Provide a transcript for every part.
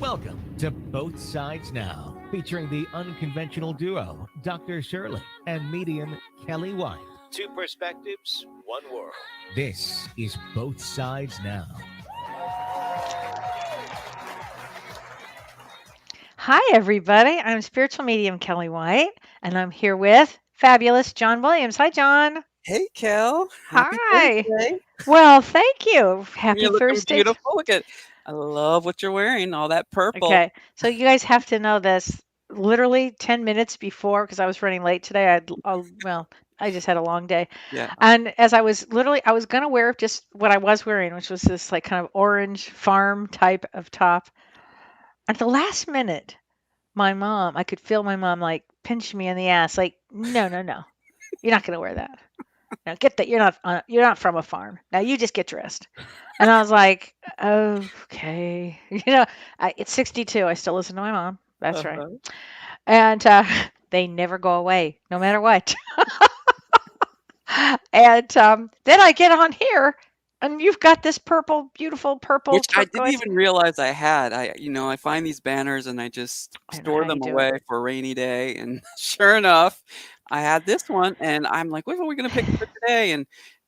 Welcome to Both Sides Now, featuring the unconventional duo, Dr. Shirley and medium Kellee White. Two perspectives, one world. This is Both Sides Now. Hi, everybody. I'm Spiritual Medium Kellee White, and I'm here with fabulous John Williams. Hi, John. Hey, Kel. Happy Hi. Thursday. Well, thank you. Happy You're looking Thursday. beautiful. I love what you're wearing, all that purple. Okay, so you guys have to know this. Literally 10 minutes before, because I was running late today, I just had a long day. Yeah. And as I was going to wear just what I was wearing, which was this like kind of orange farm type of top. At the last minute, I could feel my mom like pinch me in the ass, like, no, you're not going to wear that. Now get that. You're not from a farm. Now you just get dressed. And I was like, okay. It's 62. I still listen to my mom. That's right. And they never go away, no matter what. And then I get on here, and you've got this beautiful purple. Which I turquoise. didn't even realize I had. I find these banners and I just store them away for a rainy day. And sure enough, I had this one, and I'm like, what are we going to pick for today? And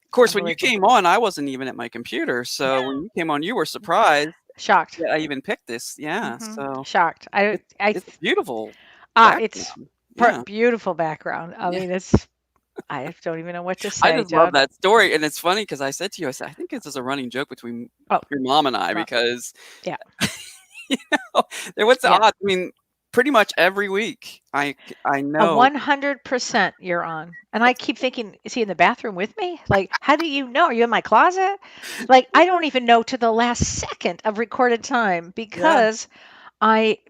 of course, when you came on, I wasn't even at my computer. So when you came on, you were surprised. Shocked. That I even picked this. Yeah. So shocked. it's beautiful. It's beautiful background. I mean, I don't even know what to say. I just love that story. And it's funny because I said to you, I think this is a running joke between your mom and I, because there was the odds. I mean, pretty much every week I know 100% you're on. And I keep thinking, is he in the bathroom with me? Like, how do you know? Are you in my closet? Like, I don't even know to the last second of recorded time, because I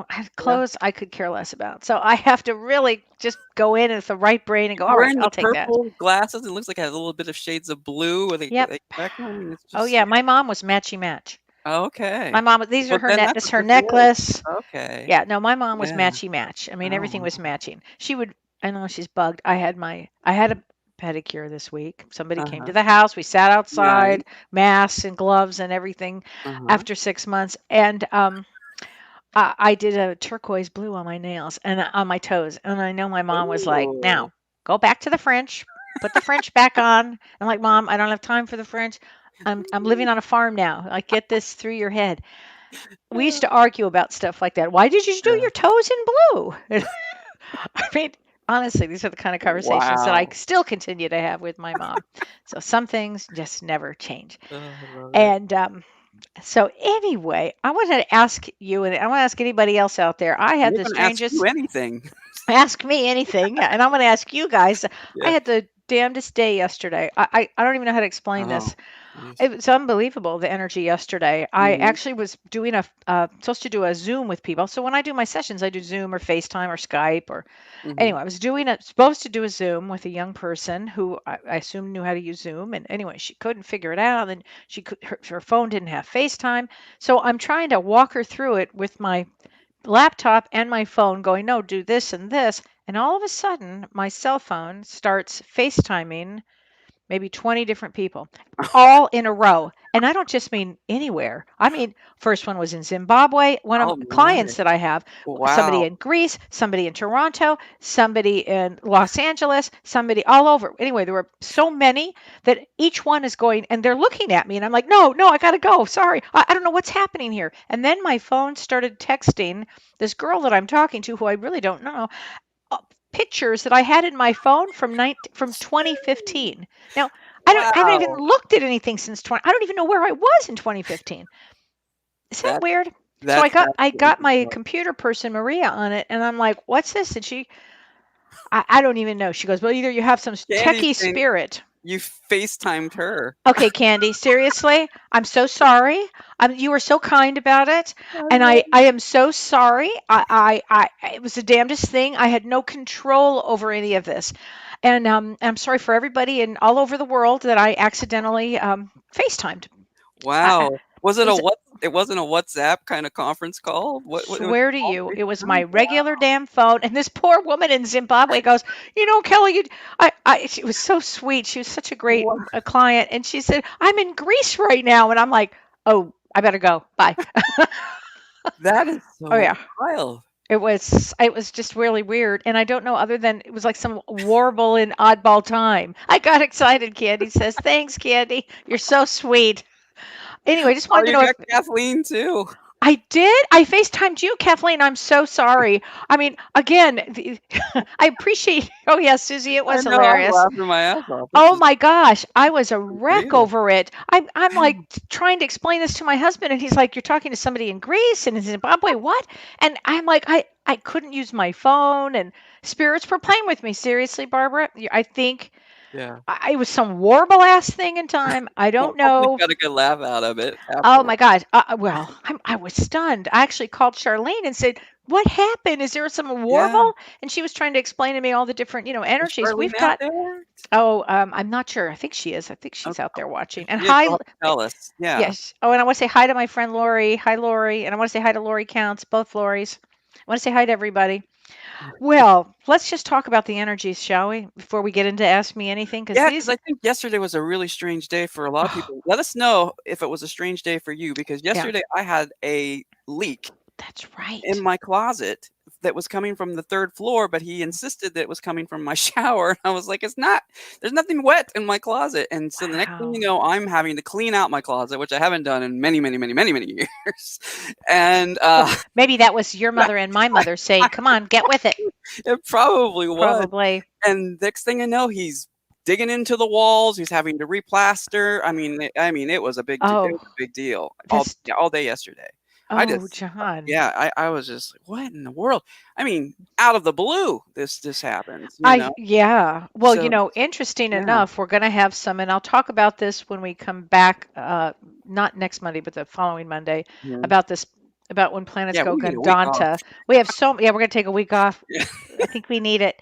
had clothes I could care less about. So I have to really just go in with the right brain and go, all right, I'll take that. Purple glasses. It looks like it has a little bit of shades of blue. Oh, yeah. My mom was matchy match. Okay. My mom, these are her necklace. Okay. Yeah, no, my mom was matchy match. I mean, everything was matching. I know she's bugged. I had a pedicure this week. Somebody came to the house. We sat outside, masks and gloves and everything after 6 months. And I did a turquoise blue on my nails and on my toes. And I know my mom was like, now go back to the French, put the French back on. I'm like, Mom, I don't have time for the French. I'm living on a farm now. Like, get this through your head. We used to argue about stuff like that. Why did you do your toes in blue? I mean, honestly, these are the kind of conversations that I still continue to have with my mom. So some things just never change. And so anyway, I wanted to ask you, and I want to ask anybody else out there. I had the strangest. Ask you anything. Ask me anything, and I'm going to ask you guys. I had the damnedest day yesterday. I don't even know how to explain this. It was unbelievable, the energy yesterday. I actually was doing supposed to do a Zoom with people. So when I do my sessions, I do Zoom or FaceTime or Skype or anyway, I was supposed to do a Zoom with a young person who I assumed knew how to use Zoom. And anyway, she couldn't figure it out. And her phone didn't have FaceTime. So I'm trying to walk her through it with my laptop and my phone going, no, do this and this. And all of a sudden, my cell phone starts FaceTiming maybe 20 different people, all in a row. And I don't just mean anywhere. I mean, first one was in Zimbabwe, one of the clients that I have, somebody in Greece, somebody in Toronto, somebody in Los Angeles, somebody all over. Anyway, there were so many that each one is going, and they're looking at me, and I'm like, no, I got to go. Sorry. I don't know what's happening here. And then my phone started texting this girl that I'm talking to, who I really don't know, pictures that I had in my phone from 2015. Now, I haven't even looked at anything since I don't even know where I was in 2015. Is that weird? So I got my computer person, Maria, on it, and I'm like, what's this? And I don't even know. She goes, well, either you have some techie spirit. You FaceTimed her. Okay, Candy, seriously, I'm so sorry. You were so kind about it, and I am so sorry. It was the damnedest thing. I had no control over any of this, and I'm sorry for everybody and all over the world that I accidentally FaceTimed. Wow. It wasn't a WhatsApp kind of conference call? Swear to you, it was my regular damn phone. And this poor woman in Zimbabwe goes, Kellee, she was so sweet. She was such a great client. And she said, I'm in Greece right now. And I'm like, oh, I better go. Bye. That is Oh so yeah. wild. It was just really weird, and I don't know other than it was like some warble in oddball time. I got excited. Candy says, "Thanks, Candy. You're so sweet." Anyway, just Oh, wanted to you know if got Kathleen too. I did. I FaceTimed you, Kathleen. I'm so sorry. I mean, again, I appreciate. Oh yeah, Susie, it I was know, I was hilarious. laughing my ass off. This Oh is my gosh, I was a wreck unreal. over it. I'm like trying to explain this to my husband, and he's like, "You're talking to somebody in Greece and in Zimbabwe, what?" And I'm like, I couldn't use my phone, and spirits were playing with me. Seriously, Barbara, I think Yeah. it was some warble ass thing in time. I Well, don't hopefully know. you got a good laugh out of it Oh afterwards. my God. Well, I was stunned. I actually called Charlene and said, "What happened? Is there some Yeah. warble?" And she was trying to explain to me all the different, Is energies. Charlene We've out got. there? Oh, I'm not sure. I think she is. I think she's Okay. out there watching. If And she is, hi, you'll have to tell us. Yeah. yes. Oh, and I want to say hi to my friend Lori. Hi, Lori. And I want to say hi to Lori Counts, both Loris. I want to say hi to everybody. Well, let's just talk about the energies, shall we? Before we get into Ask Me Anything, because Yeah, because these. I think yesterday was a really strange day for a lot of Oh, people. Let us know if it was a strange day for you, because yeah, yesterday I had a leak that's in right. my closet that was coming from the 3rd floor, but he insisted that it was coming from my shower. And I was like, "It's not. There's nothing wet in my closet." And so the next thing you Wow. know, I'm having to clean out my closet, which I haven't done in many, many, many, many, many years. And Well, maybe that was your mother and my mother saying, "Come on, get with it." it probably was. Probably. And next thing I know, he's digging into the walls. He's having to replaster. I mean, it was a it Oh, was a big deal this. all day yesterday. I Oh, just, John. yeah, I was just like, what in the world? I mean, out of the blue, this happens, you know. Yeah. Well, So interesting yeah, enough, we're going to have some, and I'll talk about this when we come back, not next Monday, but the following Monday, mhm. about this, about when planets Yeah, go we need a week off. Gandanta. We have yeah, we're going to take a week off. Yeah. I think we need it.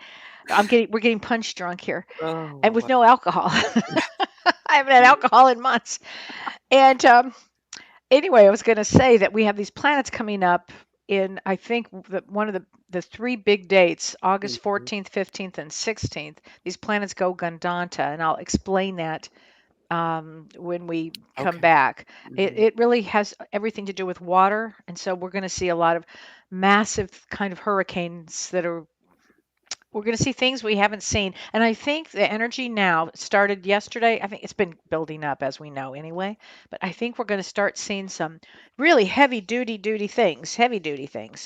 We're getting punch drunk here, and Oh, with wow. no alcohol. I haven't had alcohol in months. And anyway, I was going to say that we have these planets coming up in, I think, one of the three big dates, August Mhm. 14th, 15th, and 16th. These planets go Gandanta, and I'll explain that when we come Okay. back. It, Mhm. it really has everything to do with water, and so we're going to see a lot of massive kind of hurricanes that are we're going to see things we haven't seen. And I think the energy now started yesterday. I think it's been building up as we know anyway. But I think we're going to start seeing some really heavy duty things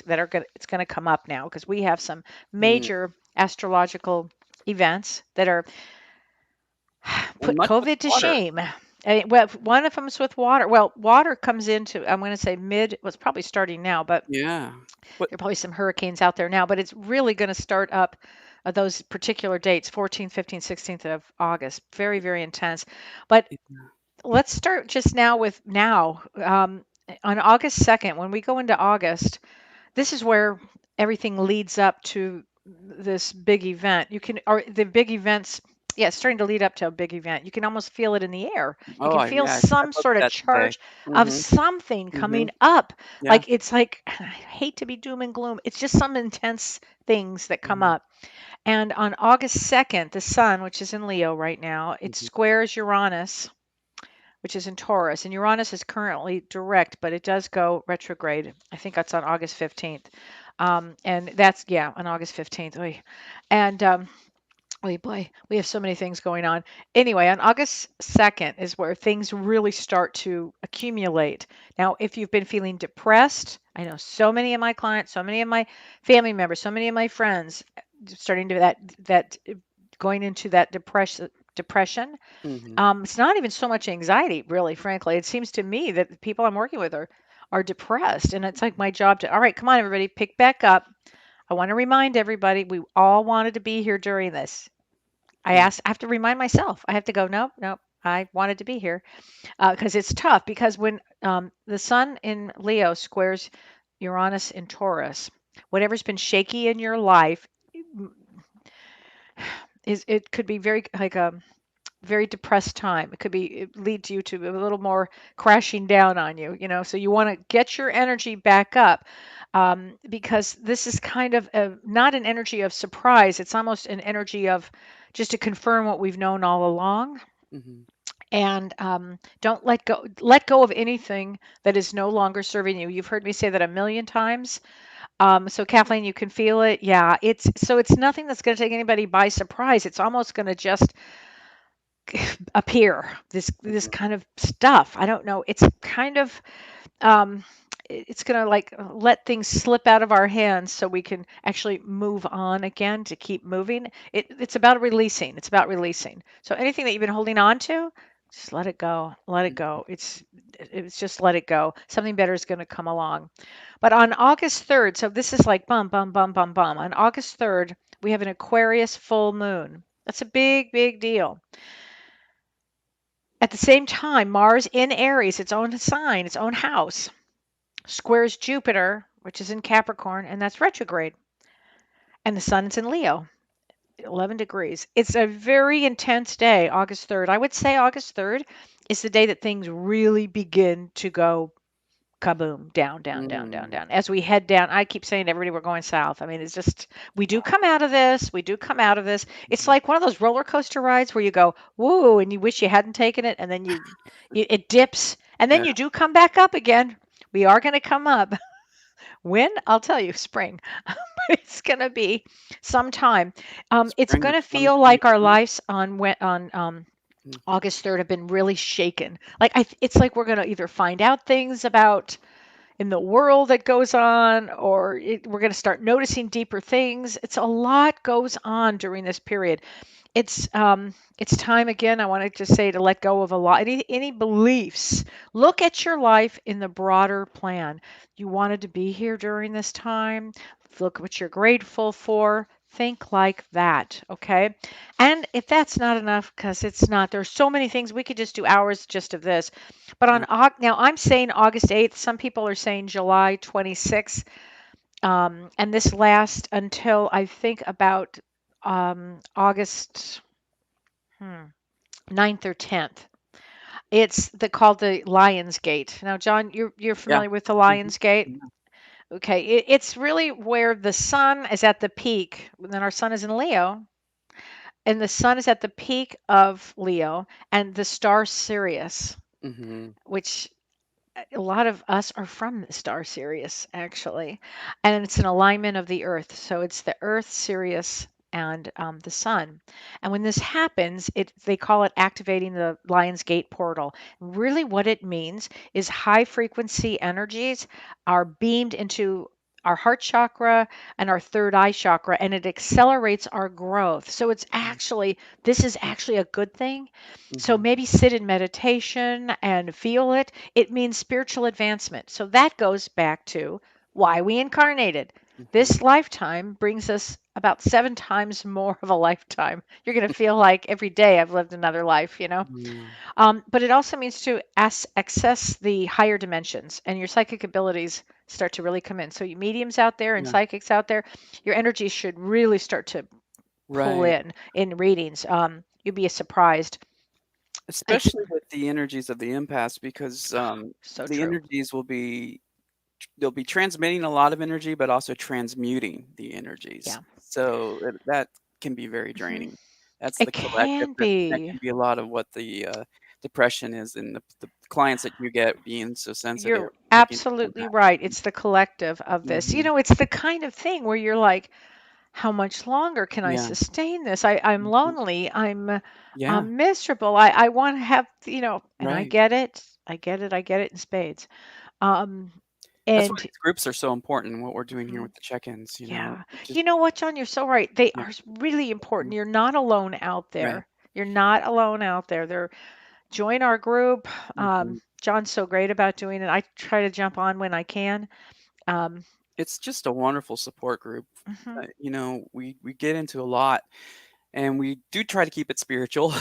that are going to, it's going to come up now because we have some Mm. major astrological events that are And put much with COVID to water. shame. Well, one of them is with water. Well, water comes into, I'm going to say well, it's probably starting now, but Yeah. What there are probably some hurricanes out there now, but it's really going to start up those particular dates, 14th, 15th, 16th of August. Very, very intense. But let's start just now with now. On August 2nd, when we go into August, this is where everything leads up to this big event. Or the big events, yeah, it's starting to lead up to a big event. You can almost feel it in the air. You Oh, can feel yeah, I some booked sort of that today. charge of Mhm. something Mhm. coming up. Yeah. Like it's like, I hate to be doom and gloom. It's just some intense things that come Mhm. up. And on August 2nd, the sun, which is in Leo right now, it Mhm. squares Uranus, which is in Taurus. And Uranus is currently direct, but it does go retrograde. I think that's on August 15th. And that's, yeah, on August 15th. Oy. And, oh boy, we have so many things going on. Anyway, on August 2nd is where things really start to accumulate. Now, if you've been feeling depressed, I know so many of my clients, so many of my family members, so many of my friends starting to going into that depression. Mhm. It's not even so much anxiety, really, frankly. It seems to me that the people I'm working with are depressed, and it's like my job to, all right, come on, everybody, pick back up. I want to remind everybody we all wanted to be here during this. Yeah. I have to remind myself. I have to go, nope, nope. I wanted to be here because it's tough. Because when the sun in Leo squares Uranus in Taurus, whatever's been shaky in your life it could be very like a very depressed time. It leads you to a little more crashing down on you, So you want to get your energy back up because this is kind of not an energy of surprise. It's almost an energy of just to confirm what we've known all along. Mhm. And don't let go of anything that is no longer serving you. You've heard me say that a million times. So Kathleen, you can feel it. Yeah, it's nothing that's going to take anybody by surprise. It's almost going to just appear. This Mhm. kind of stuff. I don't know. It's kind of um, it's going to like let things slip out of our hands so we can actually move on again to keep moving. It's about releasing. It's about releasing. So anything that you've been holding on to, just let it go. Let it go. It's just let it go. Something better is going to come along. But on August 3rd, so this is like bum, bum, bum, bum, bum. On August 3rd, we have an Aquarius full moon. That's a big, big deal. At the same time, Mars in Aries, its own sign, its own house, squares Jupiter, which is in Capricorn, and that's retrograde. And the sun is in Leo, 11 degrees. It's a very intense day, August 3rd. I would say August 3rd is the day that things really begin to go kaboom, down, down, down, down, Mm. down. As we head down, I keep saying to everybody we're going south. I mean, it's just, we do come out of this. We do come out of this. It's Mhm. like one of those roller coaster rides where you go, woo, and you wish you hadn't taken it. And then it dips. And then Yeah. you do come back up again. We are going to come up. When? I'll tell you, spring. It's going to be sometime. It's Spring going of to feel like our 2025. lives on Mm. August 3rd have been really shaken. Like it's like we're going to either find out things about in the world that goes on, or we're going to start noticing deeper things. It's a lot goes on during this period. It's time again. I wanted to say to let go of a lot, any beliefs. Look at your life in the broader plan. You wanted to be here during this time. Look what you're grateful for. Think like that, okay? And if that's not enough, because it's not, there's so many things we could just do hours just of this. But Yeah. now I'm saying August 8th. Some people are saying July 26th, and this lasts until I think about August. Hmm. 9th or 10th. It's called the Lion's Gate. Now, John, you're Yeah. familiar with the Mhm. Lion's Gate? Yeah. Okay, it's really where the sun is at the peak. And then our sun is in Leo, and the sun is at the peak of Leo, and the star Sirius, Mhm. which a lot of us are from the star Sirius, actually, and it's an alignment of the Earth. So it's the Earth, Sirius, and the Sun. And when this happens, they call it activating the Lion's Gate portal. Really, what it means is high frequency energies are beamed into our heart chakra and our third eye chakra, and it accelerates our growth. So this is actually a good thing. So Mhm. maybe sit in meditation and feel it. It means spiritual advancement. So that goes back to why we incarnated. Mhm. This lifetime brings us about 7 times more of a lifetime. You're going to feel like every day I've lived another life, you know? Yeah. But it also means to access the higher dimensions, and your psychic abilities start to really come in. So, you mediums out there and Yeah. psychics out there, your energy should really start to pull Right. in readings. You'll be surprised. It's Especially with the energies of the empaths because, so the true. energies they'll be transmitting a lot of energy, but also transmuting the energies. Yeah. So, that can be very hmm draining. That's the It collective can that be. can be a lot of what the, depression is and the clients that you get being so sensitive, You're picking up on absolutely that. right. It's the collective of this. Mhm. It's the kind of thing where you're like, how much longer can I Yeah. sustain this? I'm Mhm. lonely. Yeah. I'm miserable. I want to have, and I Right. get it. I get it. I get it in spades. Um, That's why and these groups are so important, what we're doing here mhm, with the check-ins, yeah, just you know what, John? You're so right. They yeah. are really important. Mhm. You're not alone out Right. there. You're not alone out there. Join our group. Mhm. John's so great about doing it. I try to jump on when I can. Um, It's just a wonderful support group. mhm. We get into a lot, and we do try to keep it spiritual.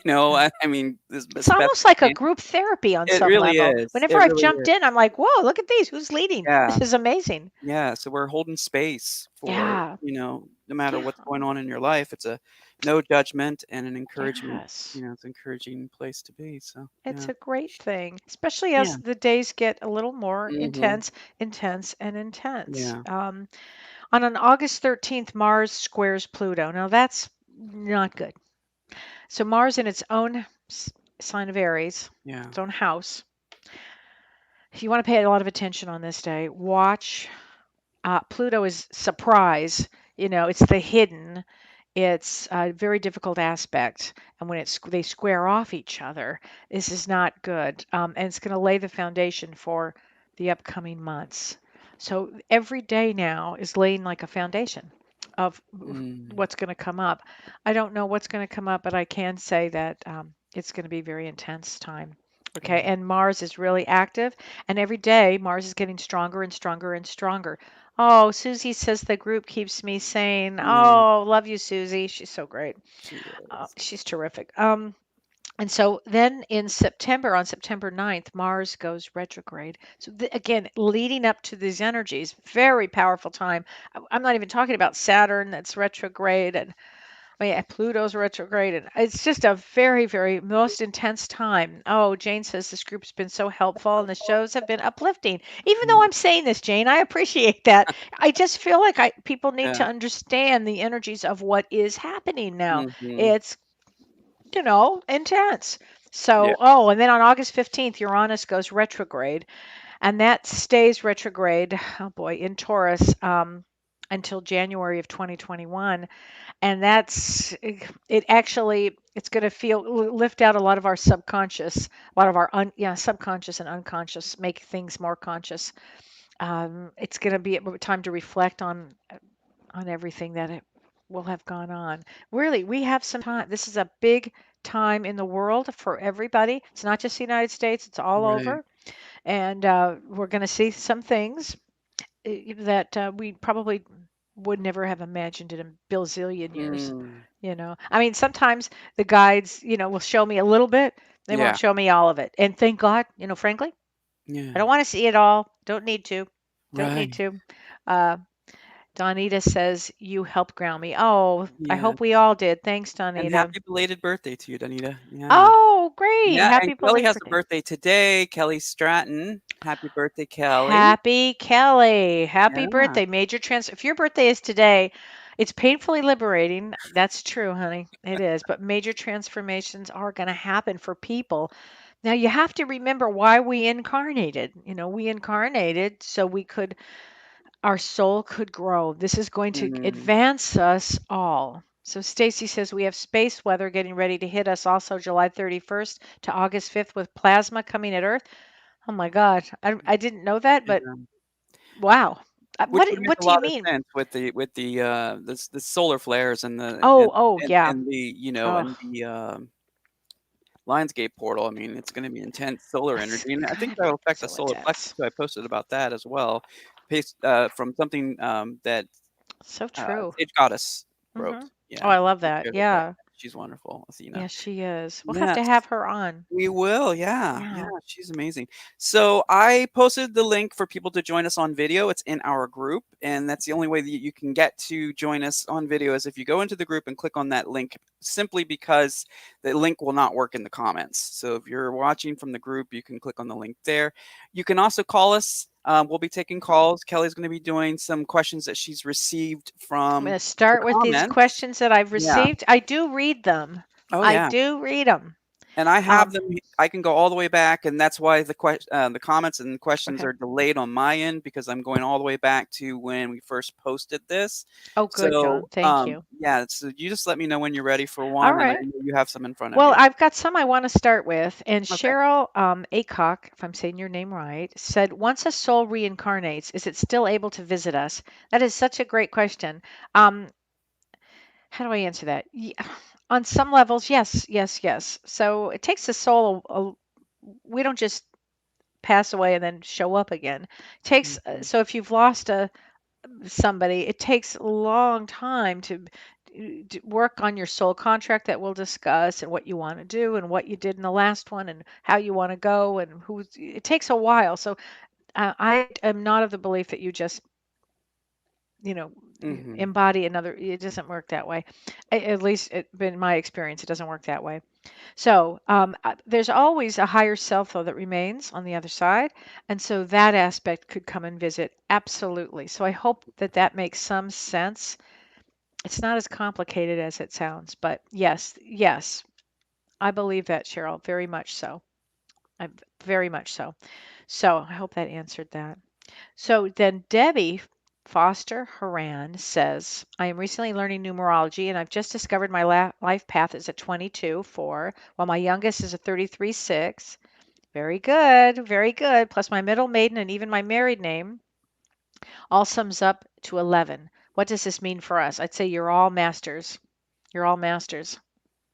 Yeah. I mean, It's as best almost like we a can. group therapy on It some really level. is. Whenever It I've really jumped in, is. I'm like, whoa, look at these. Who's leading? This Yeah. is amazing. Yeah, so we're holding space for, Yeah. no matter Yeah. what's going on in your life. It's a no judgment and an encouragement. Yes. It's an encouraging place to be. So, It's yeah. a great thing, especially Yeah. as the days get a little more Mhm. intense, intense, and intense. Yeah. On an August 13th, Mars squares Pluto. Now, that's not good. So, Mars in its own sign of Aries, Yeah. its own house. If you want to pay a lot of attention on this day, watch Pluto is surprise. It's the hidden. It's a very difficult aspect, and when they square off each other, this is not good, and it's going to lay the foundation for the upcoming months. So every day now is laying like a foundation of Mm. what's going to come up. I don't know what's going to come up, but I can say that it's going to be a very intense time. Okay, Wow. and Mars is really active, and every day Mars is getting stronger and stronger and stronger. Oh, Susie says the group keeps me sane. Yeah, Oh, love you, Susie. She's so great. she is. She's terrific. And so then in September, on September 9th, Mars goes retrograde. So again, leading up to these energies, very powerful time. I'm not even talking about Saturn that's retrograde, and Pluto's retrograde, and it's just a very, very most intense time. Oh, Jane says this group's been so helpful and the shows have been uplifting. Even though Mm. I'm saying this, Jane, I appreciate that. I just feel like people need to Yeah. understand the energies of what is happening now. Mhm. It's intense. Yeah. So, and then on August 15th, Uranus goes retrograde, and that stays retrograde, oh boy, in Taurus until January of 2021. And it actually, it's going to lift out a lot of our subconscious, a lot of our subconscious and unconscious, make things more conscious. It's going to be a time to reflect on everything that it will have gone on. Really, we have some time. This is a big time in the world for everybody. It's not just the United States, it's all Right. over. And we're going to see some things that we probably would never have imagined in a bilzillion years. Mm. I mean, sometimes the guides, will show me a little bit. They won't Yeah. show me all of it. And thank God, frankly, I Yeah. don't want to see it all. Don't need to. Don't need Right. to. Uh, Donita says, you helped ground me. Oh, I Yeah. hope we all did. Thanks, And Donita. happy belated birthday to you, Danita. Yeah. Oh, great. Yeah, and Happy Kelly belated has a birthday. birthday today, Kelly Stratton. Happy birthday, Kelly. Happy Kelly. Happy Yeah. birthday. If your birthday is today, it's painfully liberating. That's true, honey. It is. But major transformations are going to happen for people. Now, you have to remember why we incarnated. We incarnated so our soul could grow. This is going to Mm. advance us all. So Stacy says we have space weather getting ready to hit us also July 31st to August 5th with plasma coming at Earth. Oh my God. I didn't know that, but Yeah. wow. Which What would make what a do you lot of mean? sense with the solar flares and the Oh, yeah. and the, Oh, and the, Lionsgate portal. I mean, it's gonna be intense solar it's energy, and I think gonna that will be affect the so solar plexus intense. too. I posted about that as well, from something, that, So true. Sage Goddess wrote. Hmm. Oh, Yeah, I love she that. shared about Yeah. that. She's wonderful, Athena. Yeah, she is. We'll have to Yes. have her on. We will, yeah, yeah, Yeah. she's amazing. So I posted the link for people to join us on video. It's in our group, and that's the only way that you can get to join us on video is if you go into the group and click on that link, simply because the link will not work in the comments. So if you're watching from the group, you can click on the link there. You can also call us. We'll be taking calls. Kelly's going to be doing some questions that she's received I'm going from to the start with these comments. questions that I've Yeah. received. I do read them. Oh, I yeah. do read them. And I have Um, them. I can go all the way back, and that's why the comments and questions okay. are delayed on my end because I'm going all the way back to when we first posted this. Oh, good, So, John. Thank you. yeah. So you just let me know when you're ready for All one, and I right. know you have some in front of Well, you. I've got some I want to start with. And Okay. Cheryl Acock, if I'm saying your name right, said, once a soul reincarnates, is it still able to visit us? That is such a great question. Um, how do I answer that? On some levels, yes, yes, yes. So it takes the soul, we don't just pass away and then show up again. It takes, Mhm. so if you've lost somebody, it takes a long time to work on your soul contract that we'll discuss and what you want to do and what you did in the last one and how you want to go and who. It takes a while. So I am not of the belief that you just, you know, Mhm. embody another. It doesn't work that way. At least in my experience, it doesn't work that way. So there's always a higher self, though, that remains on the other side. And so that aspect could come and visit. Absolutely. So I hope that that makes some sense. It's not as complicated as it sounds, but yes, yes. I believe that, Cheryl, very much so. Very much so. So I hope that answered that. So then Debbie Foster Haran says, I am recently learning numerology and I've just discovered my life path is at 22-4, while my youngest is a 33-6. Very good, very good. Plus my middle maiden and even my married name all sums up to 11. What does this mean for us? I'd say you're all masters. You're all masters.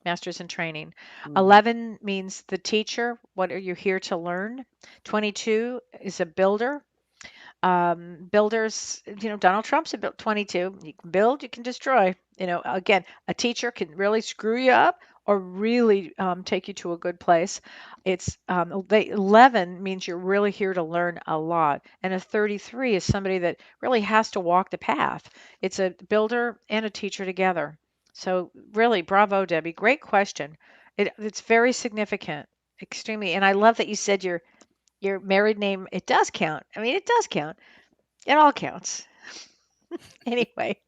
Masters in training. 11 means the teacher. What are you here to learn? 22 is a builder. Builders, Donald Trump's about 22. You can build, you can destroy. Again, a teacher can really screw you up or really take you to a good place. It's 11 means you're really here to learn a lot, and a 33 is somebody that really has to walk the path. It's a builder and a teacher together. So really, bravo, Debbie. Great question. It's very significant, extremely. And I love that you said your married name. It does count. I mean, it does count. It all counts. Anyway.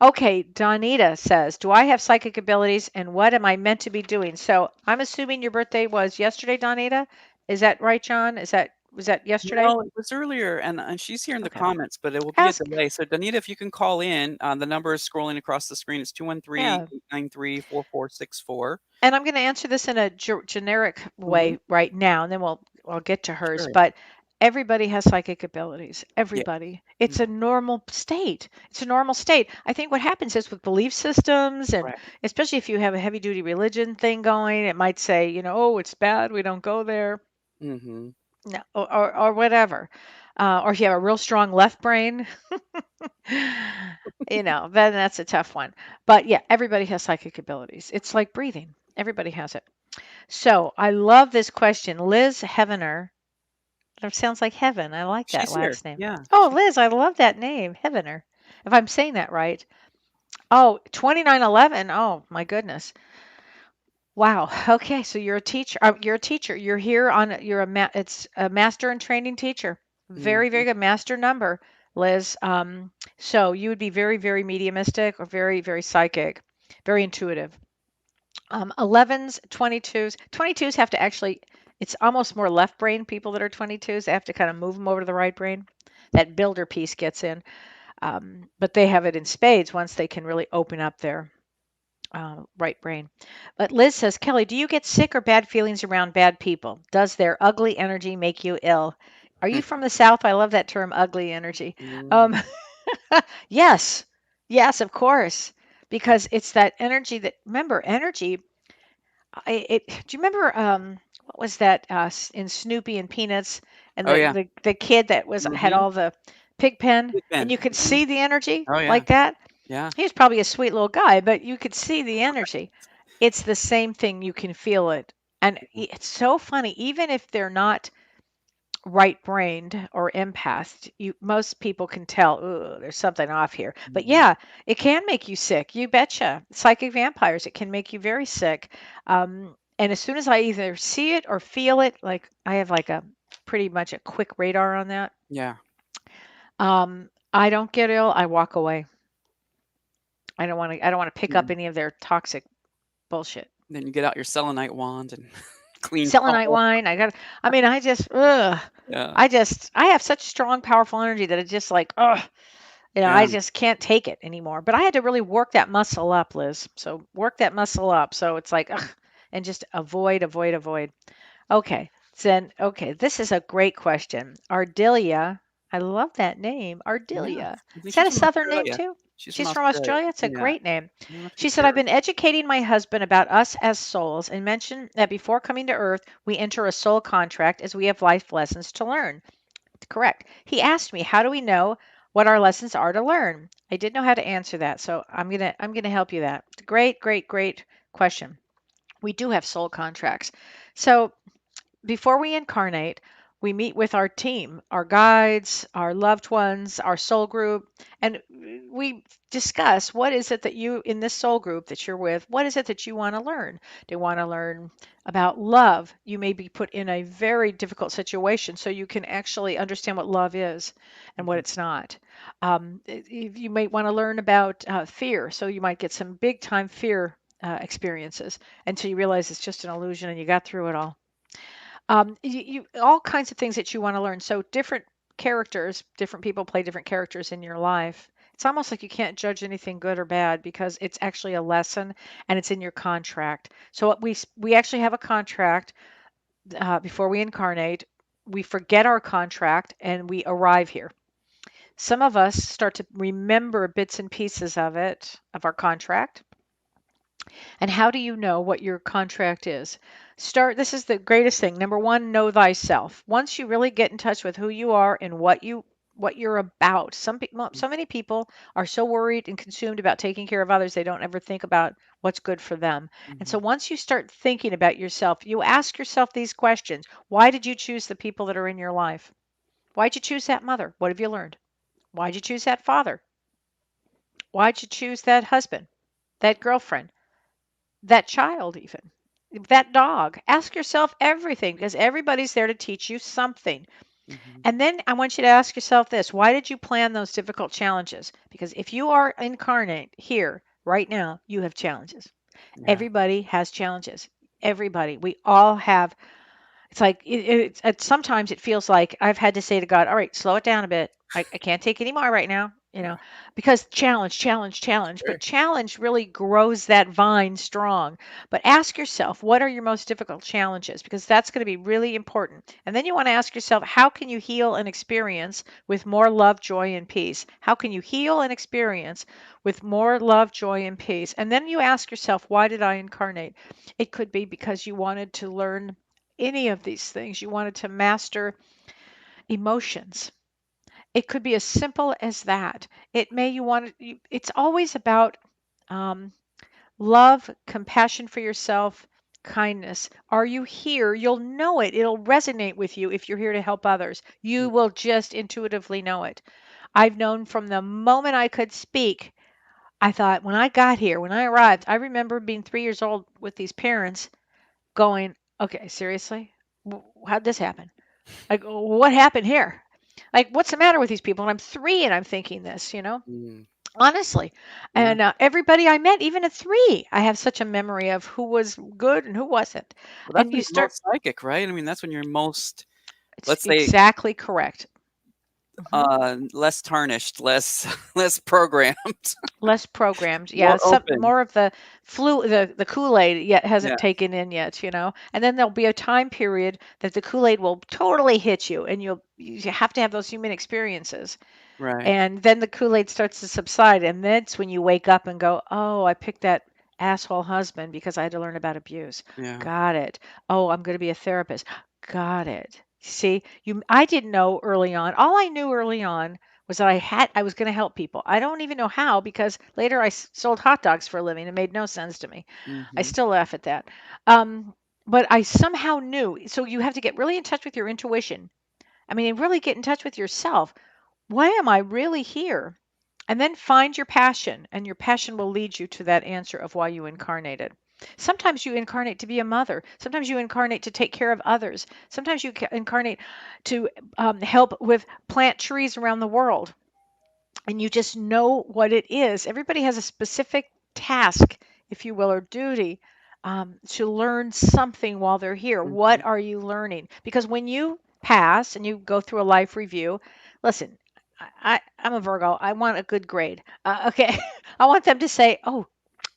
Okay, Donita says, do I have psychic abilities and what am I meant to be doing? So I'm assuming your birthday was yesterday, Donita. Is that right, John? Was that yesterday? No, it was earlier, and she's here in the Okay. comments, but it will be a Ask. delay. So, Danita, if you can call in, the number is scrolling across the screen. It's Yeah. 213-893-4464. And I'm going to answer this in a generic way right now, and then I'll get to hers. Sure. But everybody has psychic abilities. Yeah. Everybody. It's a normal state. It's a normal state. I think what happens is with belief systems, and Right. especially if you have a heavy duty religion thing going, it might say, oh, it's bad. We don't go there. Mm-hmm. No, or whatever. Or if you have a real strong left brain, then that's a tough one. But yeah, everybody has psychic abilities. It's like breathing. Everybody has it. So I love this question. Liz Heavener. That sounds like heaven. I like that She's here. last name. Yeah. Oh, Liz, I love that name. Heavener. If I'm saying that right. Oh, 2911. Oh, my goodness. Wow. Okay, so you're a teacher. You're a teacher. You're here on. It's a master and training teacher. Very, very good master number, Liz. So you would be very, very mediumistic or very, very psychic, very intuitive. 11s, 22s. 22s have to actually. It's almost more left brain people that are 22s. They have to kind of move them over to the right brain. That builder piece gets in, but they have it in spades once they can really open up their right brain. But Liz says, Kelly, do you get sick or bad feelings around bad people? Does their ugly energy make you ill? Are you from the South? I love that term, ugly energy. Yes. Yes, of course. Because it's that energy that, remember, energy. Do you remember what was that in Snoopy and Peanuts and Oh, yeah. the kid that had all the pig pen and you could see the energy like that? Yeah. He was probably a sweet little guy, but you could see the energy. It's the same thing. You can feel it. And it's so funny. Even if they're not right-brained or empaths, most people can tell, ooh, there's something off here. But yeah, it can make you sick. You betcha. Psychic vampires, it can make you very sick. And as soon as I either see it or feel it, like I have like pretty much a quick radar on that. Yeah. I don't get ill. I walk away. I don't want to pick up any of their toxic bullshit. Then you get out your selenite wand and clean selenite wine. I have such strong, powerful energy that it's just like, I just can't take it anymore. But I had to really work that muscle up, Liz. So work that muscle up. So it's like, and just avoid. Okay. Then, this is a great question. Ardelia. I love that name. Ardelia. Is that a Southern name too? She's from Australia. It's a great name. She said, I've been educating my husband about us as souls and mentioned that before coming to Earth, we enter a soul contract as we have life lessons to learn. Correct. He asked me, how do we know what our lessons are to learn? I didn't know how to answer that, so I'm gonna help you that. Great question. We do have soul contracts. So before we incarnate, we meet with our team, our guides, our loved ones, our soul group, and we discuss what is it that you, in this soul group that you're with, what is it that you want to learn? Do you want to learn about love? You may be put in a very difficult situation so you can actually understand what love is and what it's not. You might want to learn about fear, so you might get some big time fear experiences until you realize it's just an illusion and you got through it all. You all kinds of things that you want to learn. So different characters, different people play different characters in your life. It's almost like you can't judge anything good or bad because it's actually a lesson and it's in your contract. So we actually have a contract before we incarnate. We forget our contract and we arrive here. Some of us start to remember bits and pieces of it, of our contract. And how do you know what your contract is? This is the greatest thing. Number one, know thyself. Once you really get in touch with who you are and what you're about. So many people are so worried and consumed about taking care of others, they don't ever think about what's good for them. And so once you start thinking about yourself, you ask yourself these questions. Why did you choose the people that are in your life? Why'd you choose that mother? What have you learned? Why'd you choose that father? Why'd you choose that husband, that girlfriend, that child, even that dog? Ask yourself everything because everybody's there to teach you something. And then I want you to ask yourself this: why did you plan those difficult challenges? Because if you are incarnate here right now, you have challenges. Everybody has challenges. Everybody. We all have. It's like sometimes it feels like I've had to say to God, all right, slow it down a bit. I can't take any more right now, because challenge, challenge, challenge. But challenge really grows that vine strong. But ask yourself, what are your most difficult challenges? Because that's going to be really important. And then you want to ask yourself, how can you heal and experience with more love, joy, and peace? How can you heal and experience with more love, joy, and peace? And then you ask yourself, why did I incarnate? It could be because you wanted to learn any of these things. You wanted to master emotions. It could be as simple as that. It's always about um, love, compassion for yourself, kindness. Are you here? You'll know it. It'll resonate with you if you're here to help others. You will just intuitively know it. I've known from the moment I could speak. I thought when I got here, when I arrived, I remember being 3 years old with these parents going, okay, seriously? How'd this happen? Like, what happened here? Like, what's the matter with these people? And I'm 3 and I'm thinking this, honestly. And everybody I met, even at 3, I have such a memory of who was good and who wasn't. Well, that's And when you you're start, most psychic, right? I mean, that's when you're most, it's let's say, exactly correct. less tarnished, less less programmed, Less programmed. Yeah, more some open. more of the the Kool-Aid yet hasn't Yes, taken in yet, And then there'll be a time period that the Kool-Aid will totally hit you and you have to have those human experiences. right. And then the Kool-Aid starts to subside, and that's when you wake up and go, "Oh, I picked that asshole husband because I had to learn about abuse. Yeah. Got it. Oh, I'm going to be a therapist. Got it." See, I didn't know early on. All I knew early on was that I was going to help people. I don't even know how because later I sold hot dogs for a living. It made no sense to me. I Mhm. still laugh at that. Um, but I somehow knew. So you have to get really in touch with your intuition. I mean, and really get in touch with yourself. Why am I really here? And then find your passion, and your passion will lead you to that answer of why you incarnated. Sometimes you incarnate to be a mother. Sometimes you incarnate to take care of others. Sometimes you incarnate to help with plant trees around the world. And you just know what it is. Everybody has a specific task, if you will, or duty to learn something while they're here. Mhm. What are you learning? Because when you pass and you go through a life review, listen, I'm a Virgo. I want a good grade. Okay. I want them to say, oh,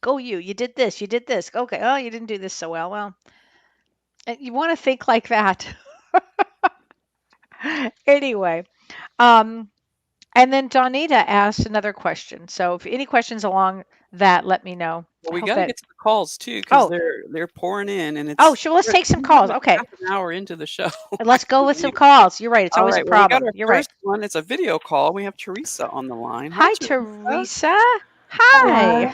go you. You did this. You did this. Okay. Oh, you didn't do this so well. Well, and you want to think like that. Anyway, um, and then Donita asked another question. So if any questions along that, let me know. Well, I we hope gotta that. get to the calls too, because Oh, they're pouring in, and sure. Let's take some we're not calls. even Okay. half an hour into the show. I Let's go can't with some believe it. calls. You're right. It's All always a right, well, we got problem. our You're right. first one. It's a video call. We have Teresa on the line. Hi, Hi, Teresa. Teresa. Hi. Hello,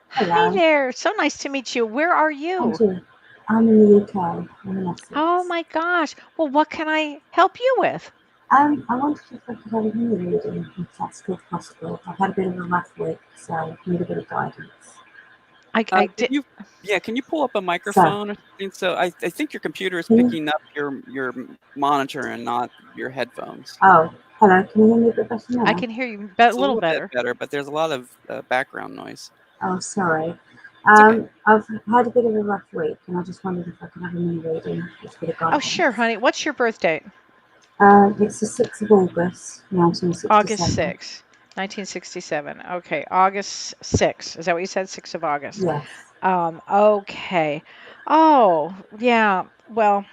Hi hello. there. So nice to meet you. Where are you? Thank you. I'm in the UK. I'm in Oh Essex. my gosh. Well, what can I help you with? I wanted to if I could have a hearing reading, if that's still possible. I've had a bit of a rough week, so I need a bit of guidance. I Can did. you pull up a So, microphone or something? So I think your computer is can you? picking up your monitor and not your headphones. Oh, hello. Can you hear me a bit better I now? can hear you a It's a little little bit better. better, but there's a lot of background noise. Oh, sorry. Okay. I've had a bit of a rough week, and I just wondered if I could have a mini reading, just for the Oh, sure, guidance. honey. What's your birth date? It's the 6th of August, August 1967. 6th, 1967. Okay, August 6th. Is that what you said? 6th of August. Yes. Okay. Oh, yeah. Well,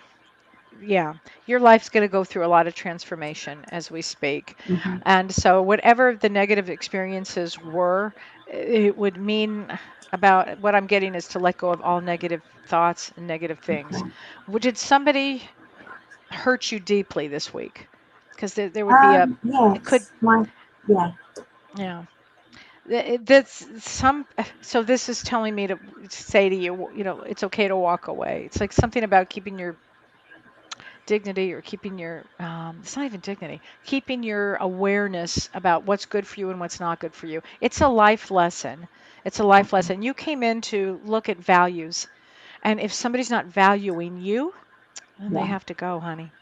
yeah. Your life's going to go through a lot of transformation as we speak. Mm-hmm. And so, whatever the negative experiences were, it would mean about what I'm getting is to let go of all negative thoughts and negative things. Did somebody hurt you deeply this week? Because there would be it could, Yes. Yeah. yeah. That's so this is telling me to say to you, it's okay to walk away. It's like something about keeping your dignity or keeping your, it's not even dignity, keeping your awareness about what's good for you and what's not good for you. It's a life lesson. It's a life lesson. You came in to look at values. And if somebody's not valuing you, then they Yeah. have to go, honey.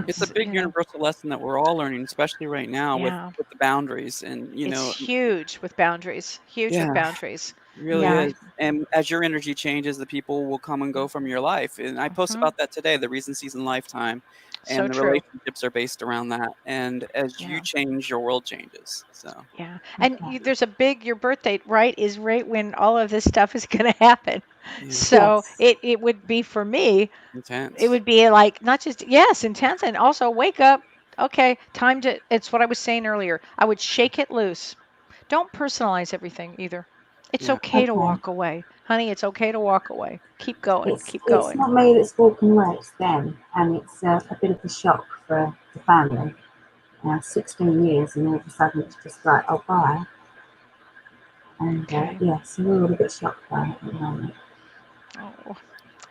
It's a It's, big universal lesson that we're all learning, especially right now with yeah, the boundaries and, it's huge with boundaries. Huge with yeah, boundaries. it really Yeah. is. And as your energy changes, the people will come and go from your life. And I post Mhm. about that today, the reason season lifetime, So and the true. relationships are based around that. And as you Yeah. change, your world changes. So Yeah. And Okay. there's your birth date, right, is right when all of this stuff is going to happen. yeah, So Yes. it would be for me, it intense. would be like not just, yes, intense, and also wake up. Okay, time to, it's what I was saying earlier. I would shake it loose. Don't personalize everything either. It's Yeah. okay to Okay. walk away. Honey, it's okay to walk away. Keep going. Keep It's going. not me that's walking away, it's them, and it's a bit of a shock for the family. 16 years, and all of a sudden it's just like, oh, bye. And Okay. so we're all a bit shocked by it at the moment. Oh,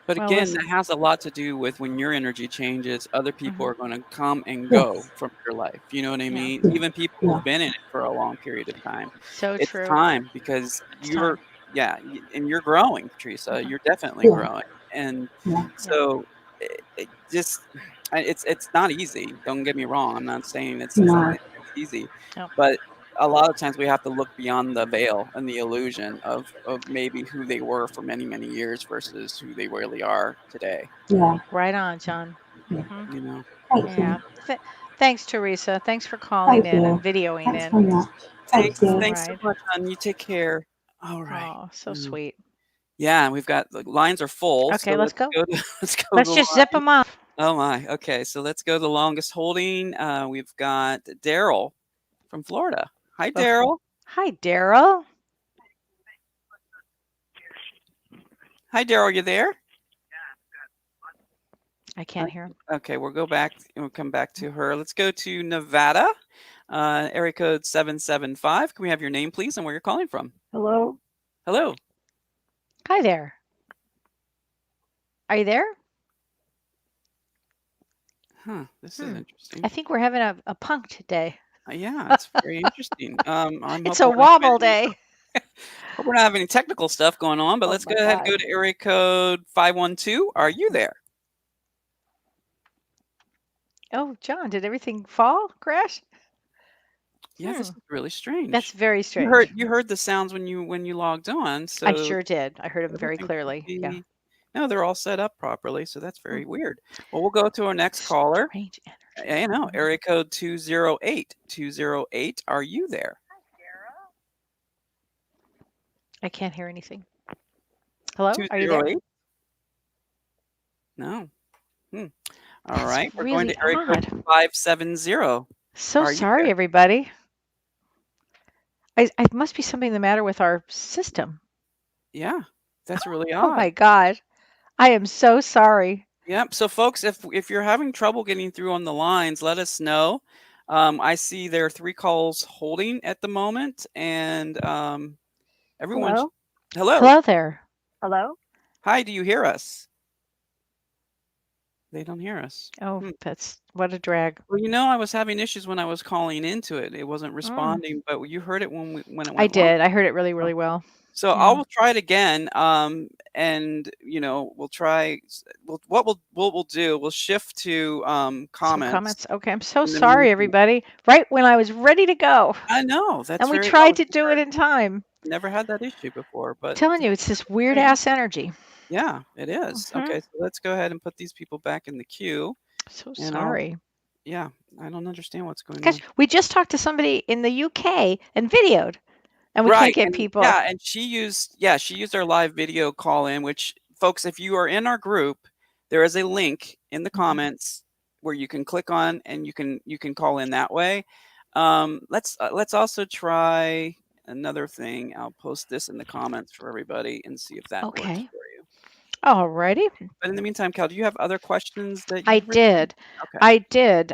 But well, again, that listen. has a lot to do with when your energy changes, other people Hmm. are going to come and go Yes. from your life. You know what I Yeah. mean? Yeah. Even people Yeah. who've been in it for a long period of time. So It's true. time because It's time. and you're growing, Teresa. Hmm. You're definitely Yeah. growing. And Yeah. Yeah. so it just, it's not easy. Don't get me wrong. I'm not saying it's No. something that's easy, No. but a lot of times we have to look beyond the veil and the illusion of maybe who they were for many, many years versus who they really are today. Yeah. Right on, John. Yeah. Hmm. You know, Thank Yeah. you. Thanks, Teresa. Thanks for calling Thank in and you. videoing Thanks in. very much. Thank thanks, you. All thanks so right. much, hon. You take care. All right. Oh, so Mm. sweet. Yeah, we've got the lines are full, so Okay, let's let's go. go to let's go to Let's the just zip line. them off. Oh my. Okay, so let's go to the longest holding. We've got Daryl from Florida. Hi, Oh, Daryl. hi, Daryl. Hi, Daryl. You there? I can't hear him. Okay, we'll go back and we'll come back to her. Let's go to Nevada. Area code 775. Can we have your name, please, and where you're calling from? Hello? Hello. Hi there. Are you there? Huh. This is interesting. I think we're having a punk today. Yeah, it's very interesting. I'm It's hoping a we're not having wobble any, day. hope we're not having any technical stuff going on, but Oh let's my go ahead and God. go to area code 512. Are you there? Oh, John, did everything fall? Crash? Yeah, this is really That's strange. very You strange. heard the sounds when you logged on, I so sure did. I heard him very everything should clearly. Yeah. be. No, they're all set up properly, so that's Hmm. very weird. Well, we'll go to our next caller. Strange energy. I know, area code 208. 208, are you there? I can't hear anything. Hello? Are you there? 208? No. All That's right, we're going really to area code odd. 570. So Are you sorry, there? everybody. I must be something the matter with our system. Yeah, that's really Oh odd. my God. I am so sorry. Yep. So, folks, if you're having trouble getting through on the lines, let us know. I see there are 3 calls holding at the moment, and everyone. Hello? Hello. Hello there. Hello? Hi. Do you hear us? They don't hear us. Oh, that's what a drag. Well, I was having issues when I was calling into it. It wasn't Mm. responding, but you heard it when it I went well? did. I heard it really, really well. So I will try it again, and we'll try. What we'll do? We'll shift to Some comments. comments. Okay, I'm so in the sorry, meantime. everybody. Right when I was ready to go, I know that's and we very tried to do it in time. Never had that issue before, I'm but telling you, it's this weird ass energy. yeah, it is. Mhm. Okay, so let's go ahead and put these people back in the queue. So And sorry. yeah, I don't understand what's going Because on. we just talked to somebody in the UK and videoed, and we can't Right, get and people. yeah, and she used our live video call in, which folks, if you are in our group, there is a link in the Mhm. comments where you can click on and you can call in that way. Let's also try another thing. I'll post this in the comments for everybody and see if that works Okay. for you. Alrighty. But in the meantime, Cal, do you have other questions that I you've written? did. Okay. I did.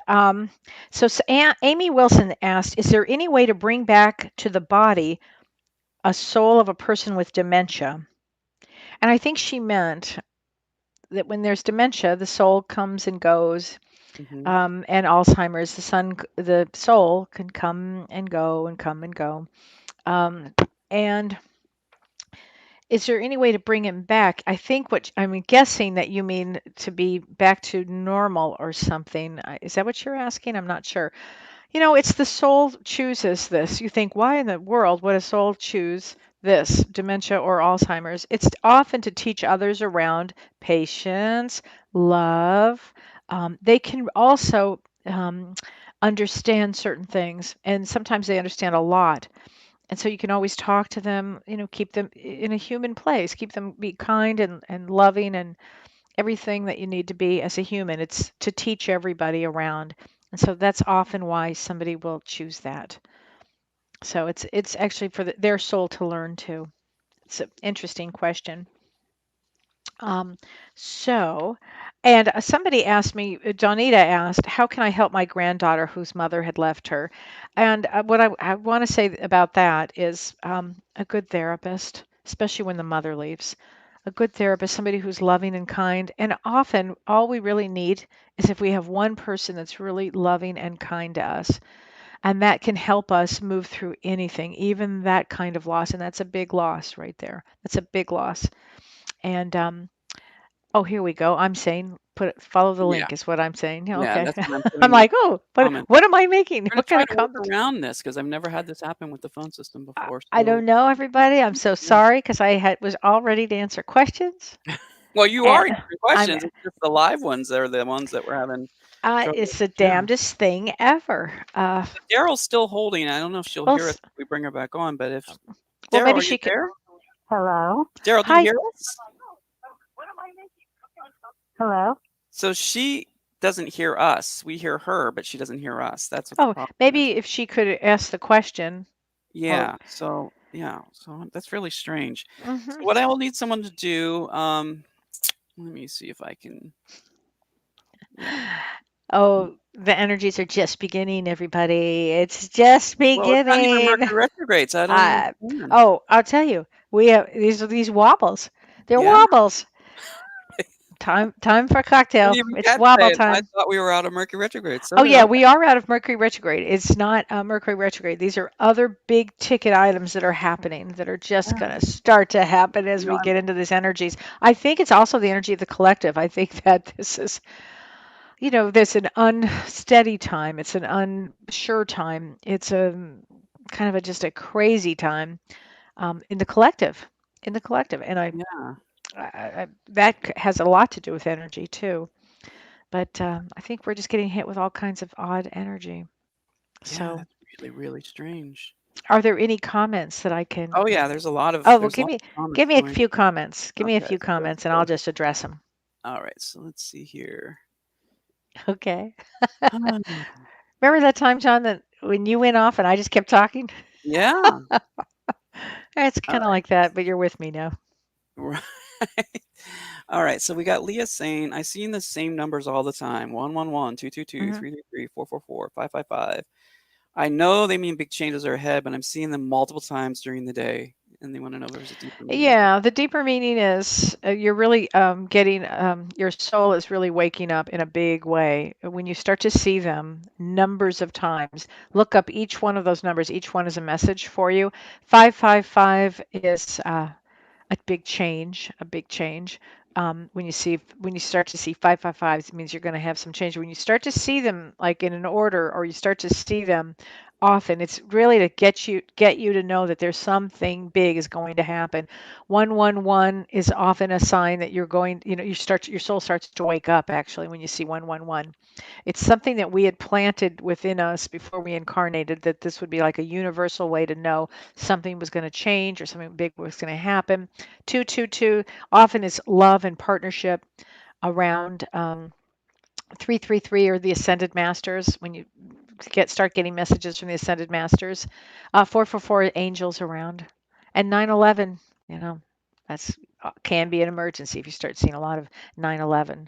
So Amy Wilson asked, "Is there any way to bring back to the body a soul of a person with dementia?" And I think she meant that when there's dementia, the soul comes and goes. Mhm. And Alzheimer's, the soul can come and go and come and go. And is there any way to bring him back? I think what I'm guessing that you mean to be back to normal or something. Is that what you're asking? I'm not sure. It's the soul chooses this. You think, why in the world would a soul choose this, dementia or Alzheimer's? It's often to teach others around patience, love. They can also understand certain things, and sometimes they understand a lot. And so you can always talk to them, keep them in a human place, keep them be kind and loving and everything that you need to be as a human. It's to teach everybody around. And so that's often why somebody will choose that. So it's actually for their soul to learn too. It's an interesting question. Um, so, and somebody asked me, Donita asked, how can I help my granddaughter whose mother had left her? And what I want to say about that is a good therapist, especially when the mother leaves. A good therapist, somebody who's loving and kind. And often, all we really need is if we have one person that's really loving and kind to us. And that can help us move through anything, even that kind of loss. And that's a big loss right there. That's a big loss. And oh, here we go. I'm saying follow the Yeah. link is what I'm saying. Yeah, Yeah, okay. that's what I'm I'm putting like, oh, comment. what am I making? We're gonna What kind try of to work comment? around this because I've never had this happen with the phone system before. I don't know, everybody. I'm so sorry because I was all ready to answer questions. Well, you are And answering questions. It's just the live ones that are the ones that we're having trouble. it's the Yeah. damnedest thing ever. Daryl's still holding. I don't know if she'll Well, hear us if we bring her back on, but if well, Daryl, maybe are she you could. there? Hello? Daryl, do you Hi. hear us? Hello? So she doesn't hear us. We hear her, but she doesn't hear us. That's what the Oh, problem is. maybe if she could ask the question. Yeah. So that's really strange. So Mhm. what I will need someone to do, let me see if I can. Yeah. Oh, the energies are just beginning, everybody. It's just Well, it's not even beginning. Mercury retrograde, so I don't even understand. Oh, I'll tell you, we have these wobbles. They're Yeah. wobbles. Time for a I cocktail. didn't even It's catch wobble that. I time. thought we were out of Mercury retrograde. So Oh did yeah, I. we are out of Mercury retrograde. It's not Mercury retrograde. These are other big ticket items that are happening that are just going to start to happen as we get into these energies. I think it's also the energy of the collective. I think that this is, there's an unsteady time. It's an unsure time. It's a kind of just a crazy time in the collective. And that has a lot to do with energy too. But I think we're just getting hit with all kinds of odd energy. Yeah, So, that's really, really strange. are there any comments that I can? Oh yeah, there's a lot of Oh, well, there's give lots me of comments give me a going. few comments. Give me a Okay, few so let's comments, and go I'll ahead. just address them. All right, so let's see here. Okay. Um, Remember that time, John, that when you went off and I just kept talking? yeah. It's All kind of like that, but you're with me now. right. All right. So we got Leah saying, I seen the same numbers all the time. 111, 222, Mhm. 333, 444, 555. I know they mean big changes are ahead, but I'm seeing them multiple times during the day. and they want to know if there's a deeper meaning. Yeah, the deeper meaning is you're really getting your soul is really waking up in a big way. When you start to see them numbers of times, look up each one of those numbers. Each one is a message for you. 555 is a big change, a big change. When you start to see 555s, it means you're going to have some change. When you start to see them like in an order, or you start to see them often, it's really to get you to know that there's something big is going to happen. 111 is often a sign that you're going, your soul starts to wake up actually when you see 111. It's something that we had planted within us before we incarnated, that this would be like a universal way to know something was going to change or something big was going to happen. 222 often is love and partnership around. 333 are the ascended masters when you start getting messages from the ascended masters. 444 angels around, and 911. That's can be an emergency if you start seeing a lot of 911.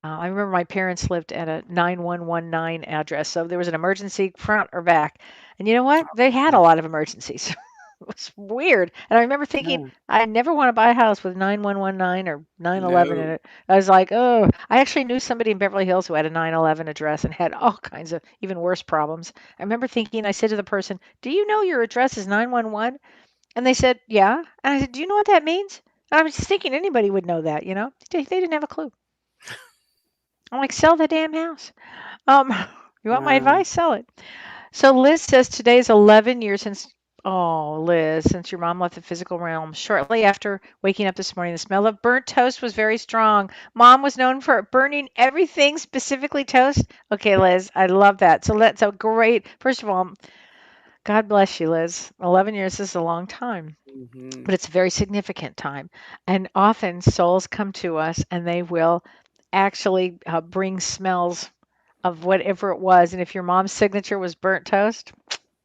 I remember my parents lived at a 9119 address, so there was an emergency front or back. And you know what? They had a lot of emergencies. It was weird. And I remember thinking, Yeah. I never want to buy a house with 9119 or 911 in No. it. I was like, oh, I actually knew somebody in Beverly Hills who had a 911 address and had all kinds of even worse problems. I remember thinking, I said to the person, do you know your address is 911? And they said, yeah. And I said, do you know what that means? And I was just thinking anybody would know that, They didn't have a clue. I'm like, sell the damn house. Um, you want my Wow. advice? Sell it. So Liz says today is 11 years since, oh, Liz, since your mom left the physical realm. Shortly after waking up this morning, the smell of burnt toast was very strong. Mom was known for burning everything, specifically toast. Okay, Liz, I love that. So that's a great, first of all, God bless you, Liz. 11 years is a long time, Mm-hmm. but it's a very significant time. And often souls come to us and they will actually bring smells of whatever it was. And if your mom's signature was burnt toast,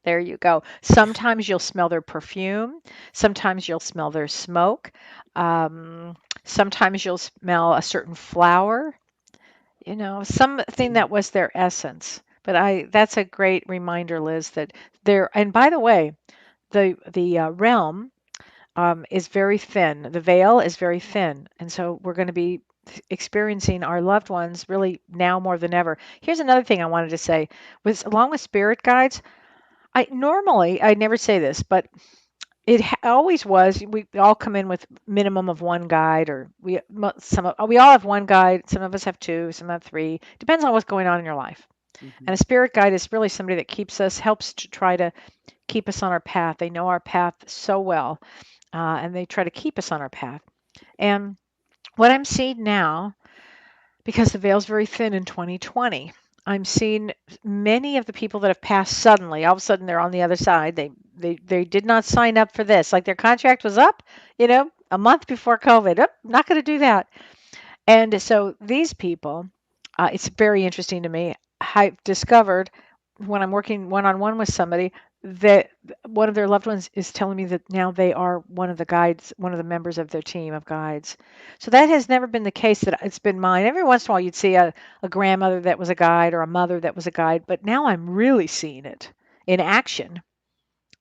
there you go. Sometimes you'll smell their perfume. Sometimes you'll smell their smoke. Um, Sometimes you'll smell a certain flower, something that was their essence. But that's a great reminder, Liz, that there, and by the way, the realm is very thin. The veil is very thin. And so we're going to be experiencing our loved ones really now more than ever. Here's another thing I wanted to say. Along with spirit guides, I never say this, but always was. We all come in with minimum of one guide, or we all have one guide. Some of us have two, some have three. Depends on what's going on in your life. Mm-hmm. And a spirit guide is really somebody that helps to try to keep us on our path. They know our path so well, and they try to keep us on our path. And what I'm seeing now, because the veil's very thin in 2020, I'm seeing many of the people that have passed suddenly. All of a sudden, they're on the other side. They did not sign up for this. Like their contract was up, a month before COVID. Oh, not going to do that. And so these people, it's very interesting to me. I've discovered when I'm working one-on-one with somebody that one of their loved ones is telling me that now they are one of the guides, one of the members of their team of guides. So that has never been the case that it's been mine. Every once in a while you'd see a grandmother that was a guide or a mother that was a guide, but now I'm really seeing it in action.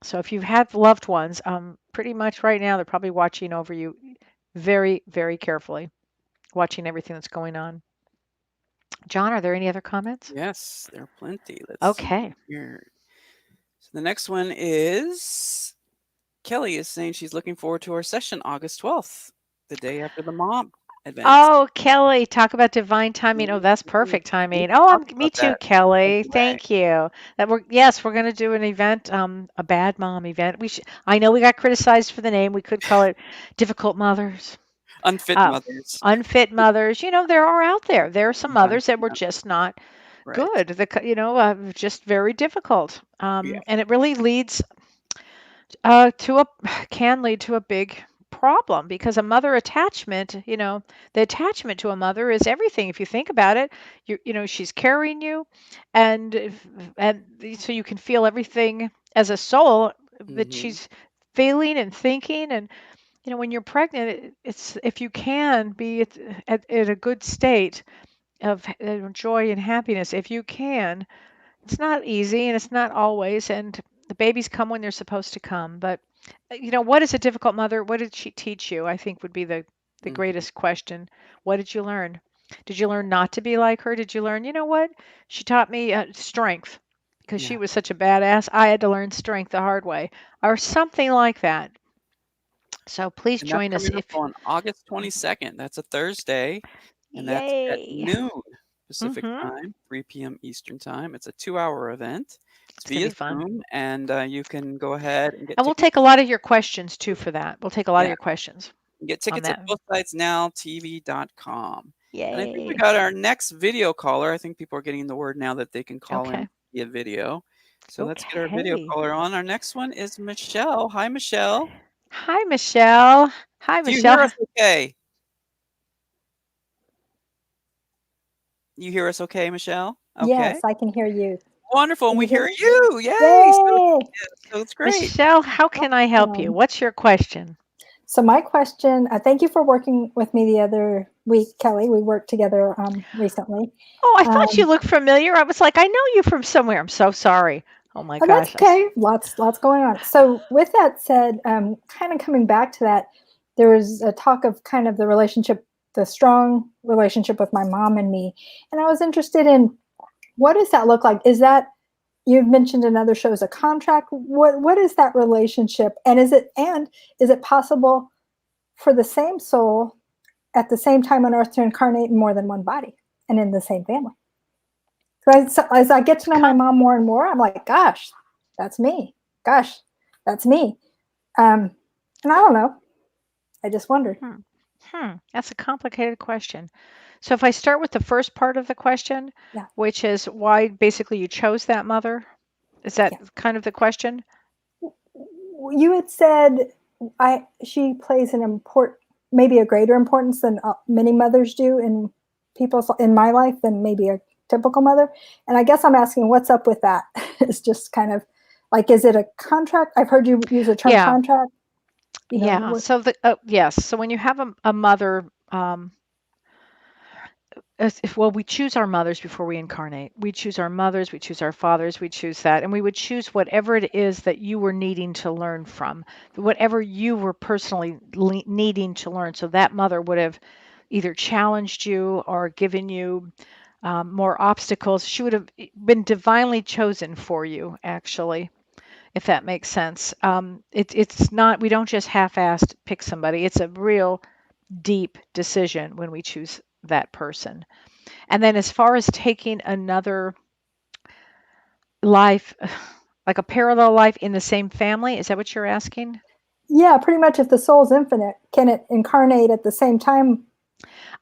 So if you've had loved ones, pretty much right now they're probably watching over you very, very carefully, watching everything that's going on. John, are there any other comments? Yes, there are plenty. Let's Okay. see here. So the next one is Kelly is saying she's looking forward to our session August 12th, the day after the mom event. Oh, Kelly, talk about divine timing. Oh, that's perfect timing. Oh, me too, Kelly. Thank you. We're going to do an event, a bad mom event. I know we got criticized for the name. We could call it difficult mothers. Unfit mothers. Unfit mothers. There are out there. There are some mothers that were just not good. Just very difficult. And it really can lead to a big problem, because a mother attachment, the attachment to a mother is everything. If you think about it, she's carrying you, and so you can feel everything as a soul that she's feeling and thinking. And when you're pregnant, it's, if you can be at a good state of joy and happiness, if you can. It's not easy, and it's not always, and the babies come when they're supposed to come, but What is a difficult mother? What did she teach you? I think would be the Mhm. greatest question. What did you learn? Did you learn not to be like her? Did you learn, what? She taught me strength because she Yeah. was such a badass. I had to learn strength the hard way or something like that. So please And that's join us coming up if, on August 22nd. That's a Thursday, and that's at yay. noon Pacific Mm-hmm. time, 3 p.m. Eastern time. It's a 2-hour event. It's It's going to via be fun. Zoom, and you can go ahead and get And we'll tickets. take a lot of your questions too for that. We'll take a lot of Yeah, your questions get on tickets at that. bothsidesnowtv.com. And I think we Yay. got our next video caller. I think people are getting the word now that they can call in Okay. via video. So let's get our video Okay. caller on. Our next one is Michelle. Hi, Michelle. Hi, Michelle. Hi, Do you Michelle. hear us okay? You hear us okay, Michelle? Okay. Yes, I can hear you. Wonderful. And Can we you hear? hear you. Yay. Yay! So it's great. Michelle, how can I help you? Awesome. What's your question? So my question, thank you for working with me the other week, Kelly. We worked together recently. Oh, I thought you looked familiar. I was like, I know you from somewhere. I'm so sorry. Oh my And that's gosh. okay. Lots going on. So with that said, kind of coming back to that, there was a talk of kind of the relationship, the strong relationship with my mom and me. And I was interested in what does that look like? Is that you've mentioned in other shows a contract? What is that relationship? And is it possible for the same soul at the same time on earth to incarnate in more than one body and in the same family? So as I get to know my mom more and more, I'm like, gosh, that's me. Gosh, that's me. And I don't know. I just wondered. That's a complicated question. So if I start with the first part of the question, Yeah. which is why basically you chose that mother, is that kind of the question? You had said she plays maybe a greater importance than many mothers do in my life than maybe a typical mother. And I guess I'm asking what's up with that. It's just kind of like, is it a contract? I've heard you use the term contract. So yes. So when you have a mother, we choose our mothers before we incarnate. We choose our mothers, we choose our fathers, we choose that. And we would choose whatever it is that you were needing to learn from, whatever you were personally needing to learn. So that mother would have either challenged you or given you more obstacles. She would have been divinely chosen for you, actually, if that makes sense. It's not, we don't just half-assed pick somebody. It's a real deep decision when we choose that person. And then as far as taking another life, like a parallel life in the same family, is that what you're asking? Yeah, pretty much. If the soul's infinite, can it incarnate at the same time?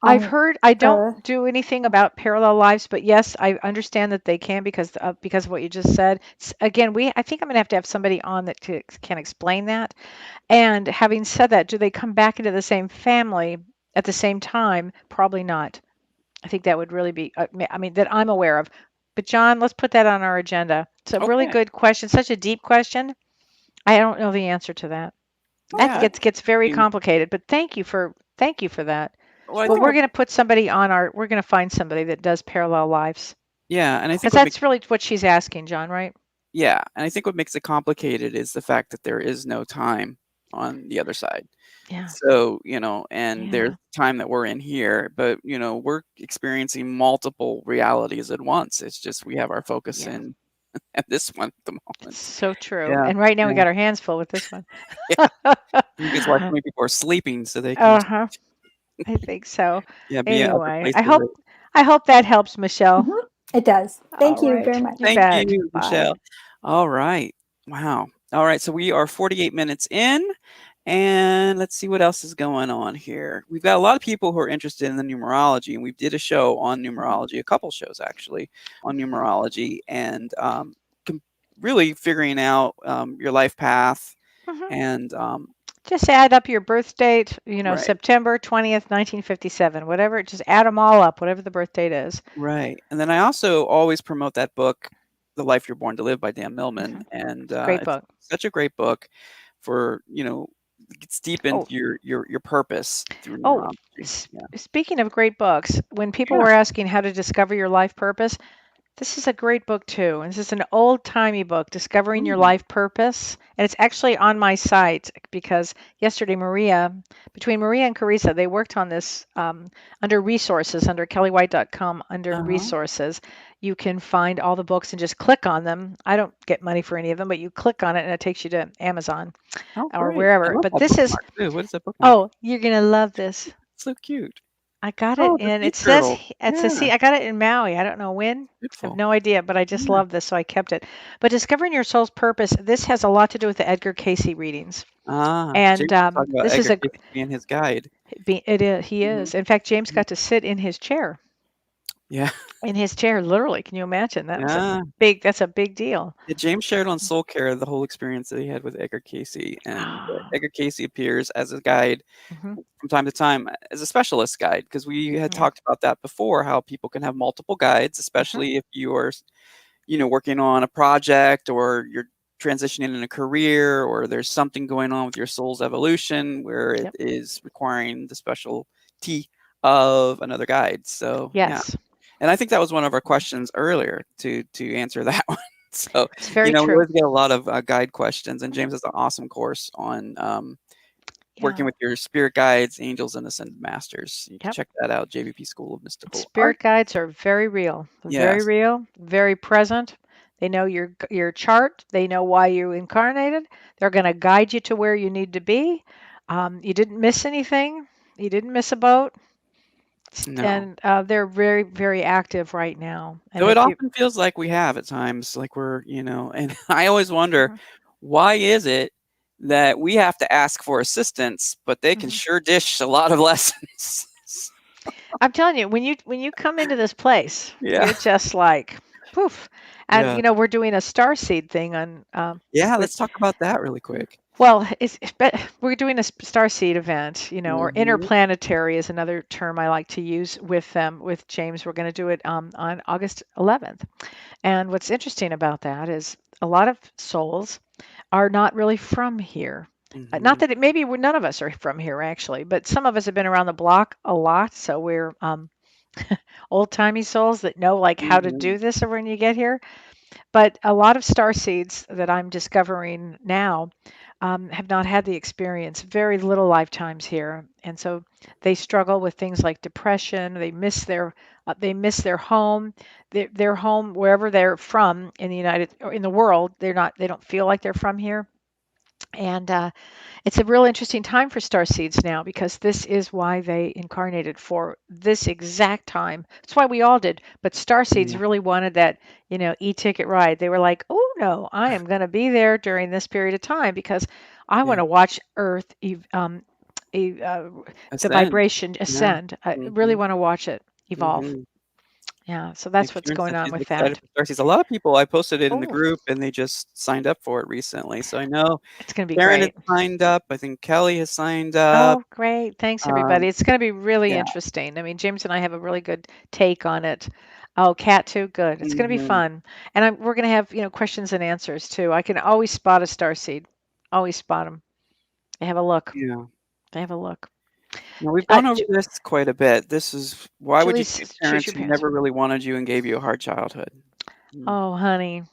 I've heard, I don't do anything about parallel lives, but yes, I understand that they can because of what you just said. Again, I think I'm going to have somebody on that can explain that. And having said that, do they come back into the same family at the same time? Probably not. I think that would really be, that I'm aware of. But John, let's put that on our agenda. It's a really good question, such a deep question. I don't know the answer to that. That gets very complicated. But thank you for that. Well, We're going to put somebody we're going to find somebody that does parallel lives. Yeah, and I think that's really what she's asking, John, right? Yeah, and I think what makes it complicated is the fact that there is no time on the other side. Yeah. So, and there's time that we're in here, but we're experiencing multiple realities at once. It's just we have our focus in at this one at the moment. So true. Yeah. And right now we got our hands full with this one. You guys watch me people are sleeping so they can I think so. Yeah, anyway, I hope that helps, Michelle. Mm-hmm. It does. Thank you very much. Thank you, Michelle. All right. Wow. All right. So we are 48 minutes in. And let's see what else is going on here. We've got a lot of people who are interested in the numerology, and we did a show on numerology, a couple shows actually on numerology, and really figuring out your life path. And just add up your birth date, September 20th, 1957, whatever. Just add them all up, whatever the birth date is. Right. And then I also always promote that book, The Life You're Born to Live by Dan Millman. And great book. It's such a great book for, gets deep into your purpose through numerology. Speaking of great books, when people were asking how to discover your life purpose, This is a great book too. And this is an old-timey book, Discovering Your Ooh. Life Purpose. And it's actually on my site because yesterday between Maria and Carissa, they worked on this under resources, under kellywhite.com, under resources. You can find all the books and just click on them. I don't get money for any of them, but you click on it and it takes you to Amazon or great. I wherever. love But that this is, bookmark too. What is that bookmark? oh, you're going to love this. So cute. I got Oh, it the in, sea it says, turtle. it says, see, Yeah. I got it in Maui. I don't know when. I have Beautiful. no idea, but I just Yeah. love this, so I kept it. But Discovering Your Soul's Purpose, this has a lot to do with the Edgar Casey readings. James And was talking about this is Edgar Casey being his guide. he is. In fact, James got to sit in his chair. Yeah. In his chair, literally. Can you imagine? That's Yeah. a big deal. Yeah, James shared on Soul Care the whole experience that he had with Edgar Casey, and Edgar Casey appears as a guide from time to time as a specialist guide, because we had talked about that before, how people can have multiple guides, especially if you are, working on a project or you're transitioning in a career, or there's something going on with your soul's evolution where it is requiring the specialty of another guide. So yeah. And I think that was one of our questions earlier to answer that one. So, it's very we true. always get a lot of guide questions, and James has an awesome course on working with your spirit guides, angels, and ascended masters. You can check that out, JVP School of Mystical Spirit Art. guides are very real, very real, very present. They know your chart. They know why you incarnated. They're going to guide you to where you need to be. You didn't miss anything. You didn't miss a boat. No. And they're very, very active right now. And So it often feels like we have at times, like we're, and I always wonder, why is it that we have to ask for assistance, but they can sure dish a lot of lessons? I'm telling you, when you come into this place, you're just like, poof. And we're doing a starseed thing on. Let's talk about that really quick. Well, we're doing a starseed event, or interplanetary is another term I like to use with them. With James, we're going to do it on August 11th. And what's interesting about that is a lot of souls are not really from here. Not that maybe none of us are from here actually, but some of us have been around the block a lot, so we're old-timey souls that know how to do this when you get here. But a lot of starseeds that I'm discovering now have not had the experience, very little lifetimes here, and so they struggle with things like depression. They miss their home, their home wherever they're from in the in the world. They don't feel like they're from here, and it's a real interesting time for starseeds now because this is why they incarnated for this exact time. That's why we all did, but starseeds really wanted that, e-ticket ride. They were like, "Oh no, I am going to be there during this period of time because I want to watch Earth the vibration ascend. I really want to watch it evolve." Yeah, so that's what's going on with that. A lot of people, I posted it in the group, and they just signed up for it recently. So I know it's going to be Karen great. has signed up. I think Kelly has signed up. Oh, great. Thanks, everybody. It's going to be really interesting. I mean, James and I have a really good take on it. Oh, Kat too? Good. It's going to be fun. And we're going to have, questions and answers too. I can always spot a starseed. Always spot them. They have a look. Yeah. They have a look. Now, we've gone over this quite a bit. This is, why would you choose parents who never really wanted you and gave you a hard childhood? Oh, honey.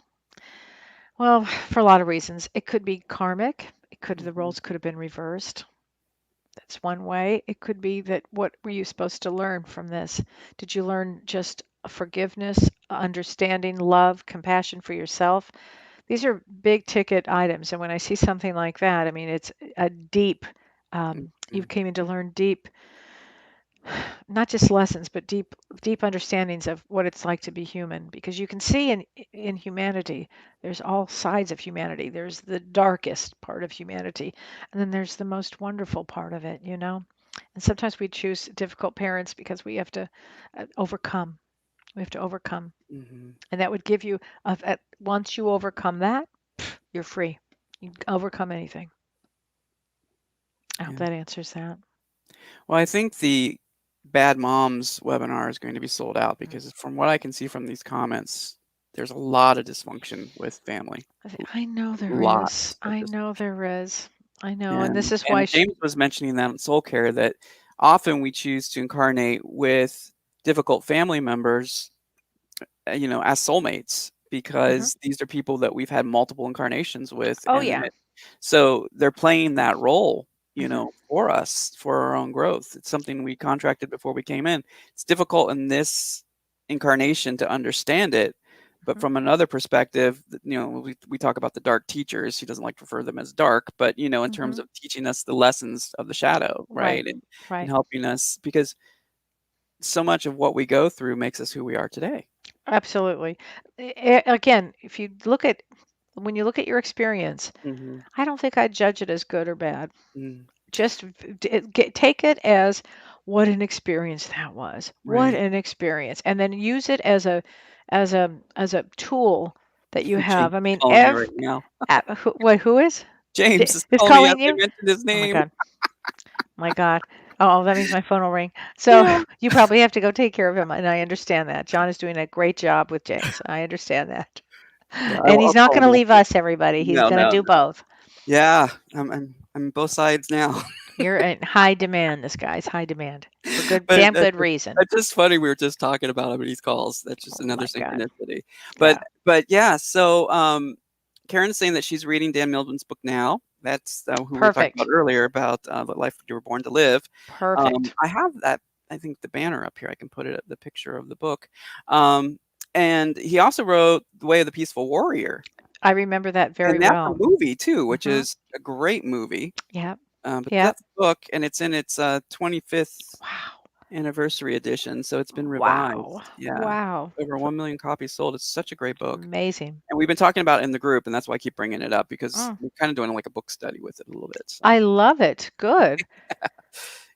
Well, for a lot of reasons. It could be karmic. The roles could have been reversed. That's one way. It could be that what were you supposed to learn from this? Did you learn just forgiveness, understanding, love, compassion for yourself? These are big ticket items. And when I see something like that, I mean, it's a deep, you came in to learn deep, not just lessons, but deep understandings of what it's like to be human. Because you can see in humanity, there's all sides of humanity. There's the darkest part of humanity, and then there's the most wonderful part of it, And sometimes we choose difficult parents because we have to overcome. We have to overcome, and that would give you once you overcome that, you're free. You can overcome anything. I hope that answers that. Well, I think the Bad Moms webinar is going to be sold out because from what I can see from these comments, there's a lot of dysfunction with family. I know there is. I know there is. I know. And this is why James was mentioning that in Soul Care, that often we choose to incarnate with difficult family members as soulmates, because these are people that we've had multiple incarnations with. Oh, and yeah. So they're playing that role, for us, for our own growth. It's something we contracted before we came in. It's difficult in this incarnation to understand it, but from another perspective, we talk about the dark teachers. He doesn't like to refer to them as dark, but in terms of teaching us the lessons of the shadow, right? And Right. helping us, because so much of what we go through makes us who we are today. Absolutely. Again, when you look at your experience, I don't think I'd judge it as good or bad. Just take it as what an experience that was. What Right. an experience, and then use it as a tool that you James have. I is mean, calling me right now. who is? James is Who's calling me calling after I you? mentioned his Oh my name. God. My God. Oh, that means my phone will ring. So Yeah. you probably have to go take care of him, and I understand that. John is doing a great job with James. I understand that. Yeah, And I'll he's not call going him to leave after. us, everybody. He's No, going to no, do no. both. Yeah, I'm both sides now. You're in high demand. This guy's high demand for But damn that's good reason. just funny. We were just talking about him and these calls. That's just Oh another my God. synchronicity. Yeah. But yeah. So Karen's saying that she's reading Dan Millman's book now. That's who we were talking about Perfect. earlier, about the life you were born to live. Perfect. I have that. I think the banner up here. I can put it the picture of the book. And he also wrote The Way of the Peaceful Warrior. I remember that very And that's a well. movie too, which Mhm. is a great movie. Yep. But Yep. that's a book, and it's in its 25th Wow. anniversary edition, so it's been Wow. revised. Yeah, Wow. over 1 million copies sold. It's such a great book, Amazing. and we've been talking about it in the group, and that's why I keep bringing it up, because Mm. we're kind of doing like a book study with it a little bit. So I love it. Good.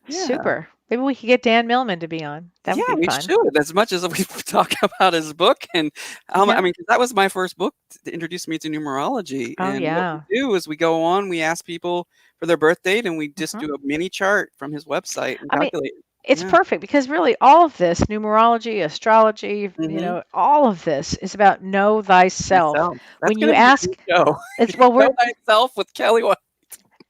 yeah, Super. Maybe we could get Dan Millman to be on. That yeah, would be we fun. should. As much as we talk about his book, and I Yeah. mean, 'cause that was my first book to introduce me to numerology. Oh, And what yeah. we do is we go on, we ask people for their birth date, and we just Mhm. do a mini chart from his website and I mean, calculate. it's Yeah. perfect because really all of this, numerology, astrology, Mhm. all of this is about know thyself. Myself. That's When you gonna be a new ask, show. we're Know Thyself with Kellee White.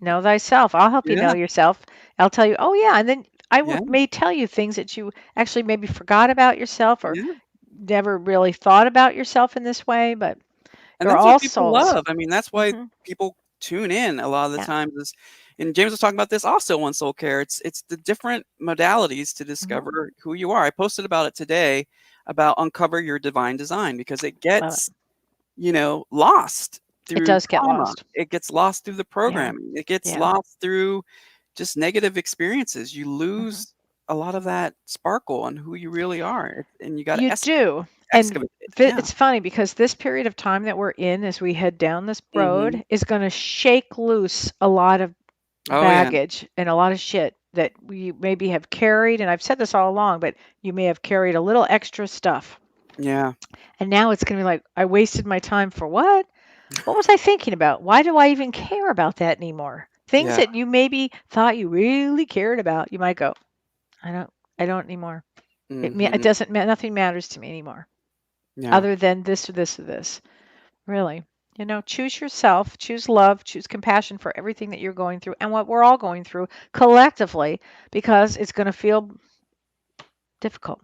know thyself. I'll help you know Yeah, yourself. I'll tell you, oh yeah, and then yeah, may tell you things that you actually maybe forgot about yourself or yeah, never really thought about yourself in this way, but and you're that's what all people souls. love. I mean, that's why Hmm. people tune in a lot of the Yeah. times is, and James was talking about this also on Soul Care. It's the different modalities to Hmm. discover who you are. I posted about it today, about uncover your divine design, because it Love it. gets, lost It through does get trauma. lost. It gets lost through the Yeah. programming. It gets Yeah. lost through just negative experiences. You Hmm. lose a lot of that sparkle on who you really are, and you got You to do. And excavate it. Yeah. it's funny because this period of time that we're in as we head down this Mhm. road is going to shake loose a lot of Oh, yeah. baggage and a lot of shit that we maybe have carried. And I've said this all along, but you may have carried a little extra stuff. Yeah. And now it's going to be like, I wasted my time for what? What was I thinking about? Why do I even care about that anymore? Things Yeah. that you maybe thought you really cared about, you might go, I don't anymore. It Mhm. doesn't nothing matters to me anymore Yeah. other than this or this or this. Really. Choose yourself, choose love, choose compassion for everything that you're going through and what we're all going through collectively because it's going to feel difficult.